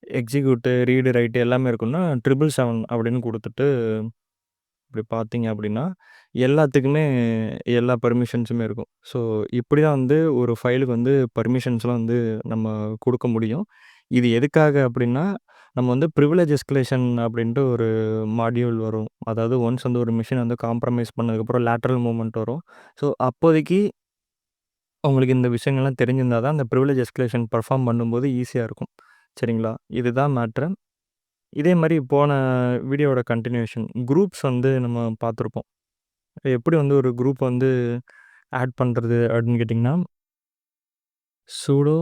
எக்ஸிக்யூட், ரீடு, ரைட் எல்லாமே இருக்குன்னா, 777 அப்படின்னு குடுத்துட்டு, இப்படி பார்த்தீங்க அப்படின்னா, எல்லாத்துக்குமே எல்லா பெர்மிஷன்ஸுமே இருக்கும். ஸோ, இப்படி தான் வந்து ஒரு ஃபைலுக்கு வந்து பெர்மிஷன்ஸ்லாம் வந்து நம்ம குடுக்க முடியும். இது எதுக்காக அப்படின்னா, நம்ம வந்து பிரிவிலேஜ் எஸ்கலேஷன் அப்படின்ட்டு ஒரு மாடியூல் வரும். அதாவது ஒன்ஸ் வந்து ஒரு மெஷின் வந்து காம்ப்ரமைஸ் பண்ணதுக்கப்புறம் லேட்டரல் மூவ்மென்ட் வரும். ஸோ, அப்போதைக்கு உங்களுக்கு இந்த விஷயங்கள்லாம் தெரிஞ்சிருந்தா தான், அந்த பிரிவிலேஜ் எஸ்கலேஷன் பெர்ஃபார்ம் பண்ணும்போது ஈஸியா இருக்கும். சரிங்களா? இதுதான் மேட்ரு. இதே மாரி போன வீடியோவோட கன்டினியூஷன். குரூப்ஸ் வந்து நம்ம பார்த்துருப்போம். எப்படி வந்து ஒரு குரூப் வந்து ஆட் பண்றது அப்படின்னு கேட்டிங்கன்னா, சூடோ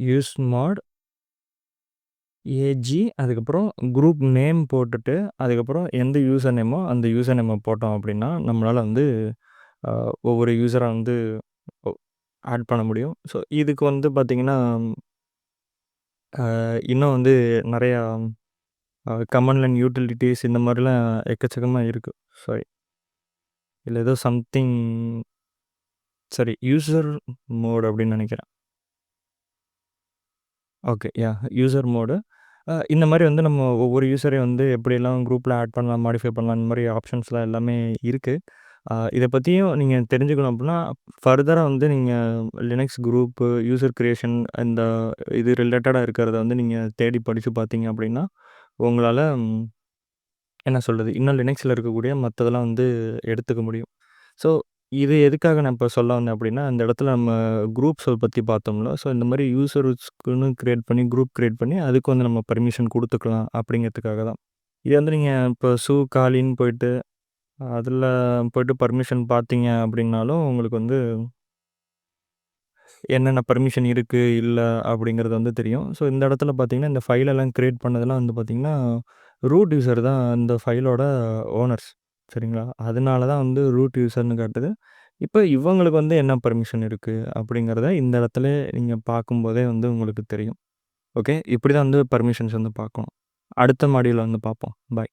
யூஸ்மாட் ஏஜி அதுக்கப்புறம் குரூப் நேம் போட்டுட்டு, அதுக்கப்புறம் எந்த யூசர் நேமோ அந்த யூசர் நேம போட்டோம் அப்படின்னா, நம்மளால வந்து அ ஒவ்வொரு யூசரா வந்து ஒ ஆட் பண்ண முடியும். ஸோ, இதுக்கு வந்து பார்த்தீங்கன்னா, இன்னும் வந்து நெறையா கமாண்ட் லைன் யூட்டிலிட்டீஸ் இந்த மாரிலாம் எக்கச்சக்கமா இருக்கு. சாரி. இதுல ஏதோ சம்திங் சரி யூசர் மோட் அப்படின்னு நெனைக்கிறேன். ஓகே. யாஹ்! User mode. இந்த மாரி வந்து நம்ம ஒவ்வொரு யூசரையும் வந்து எப்படியெல்லாம் குரூப்ல ஆட் பண்ணலாம், மாடிஃபை பண்ணலாம் இந்த மாரி ஆப்ஷன்ஸ்லாம் எல்லாமே இருக்கு. இத பத்தியும் நீங்க தெரிஞ்சுக்கணும் அப்படின்னா, ஃபர்தரா வந்து நீங்க லினக்ஸ் குரூப், யூசர் கிரியேஷன் இந்த இது ரிலேட்டடா இருக்கிறத வந்து நீங்க தேடி படிச்சு பார்த்தீங்க அப்படின்னா, உங்களால என்ன சொல்றது, இன்னும் லினக்ஸில இருக்கக்கூடிய மத்ததெல்லாம் வந்து எடுத்துக்க முடியும். ஸோ இது எதுக்காக நான் இப்ப சொல்ல வந்தேன் அப்படின்னா, அந்த இடத்துல நம்ம குரூப்ஸ பத்தி பார்த்தோம்ல. ஸோ இந்த மாரி யூசர்ஸ்க்குன்னு கிரியேட் பண்ணி, குரூப் கிரியேட் பண்ணி, அதுக்கு வந்து நம்ம பர்மிஷன் குடுத்துக்கலாம் அப்படிங்கிறதுக்காக தான். இது வந்து நீங்க இப்போ காலின்னு போயிட்டு, அதில போயிட்டு பர்மிஷன் பார்த்தீங்க அப்படின்னாலும், உங்களுக்கு வந்து என்னென்ன பர்மிஷன் இருக்கு, இல்ல அப்படிங்கிறது வந்து தெரியும். ஸோ இந்த இடத்துல பார்த்தீங்கன்னா, இந்த ஃபைலெல்லாம் கிரியேட் பண்ணதெல்லாம் வந்து பார்த்தீங்கன்னா, ரூட் யூசர் தான் இந்த ஃபைலோட ஓனர்ஸ். சரிங்களா? அதனால தான் வந்து ரூட் யூசர்ன்னு காட்டுது. இப்ப இவங்களுக்கு வந்து என்ன பர்மிஷன் இருக்கு அப்படிங்கிறத இந்த இடத்துல நீங்க பார்க்கும்போதே வந்து உங்களுக்கு தெரியும். ஓகே. இப்படி தான் வந்து பர்மிஷன்ஸ் வந்து பார்க்கணும். அடுத்த மாடியூல்ல வந்து பார்ப்போம். பாய்.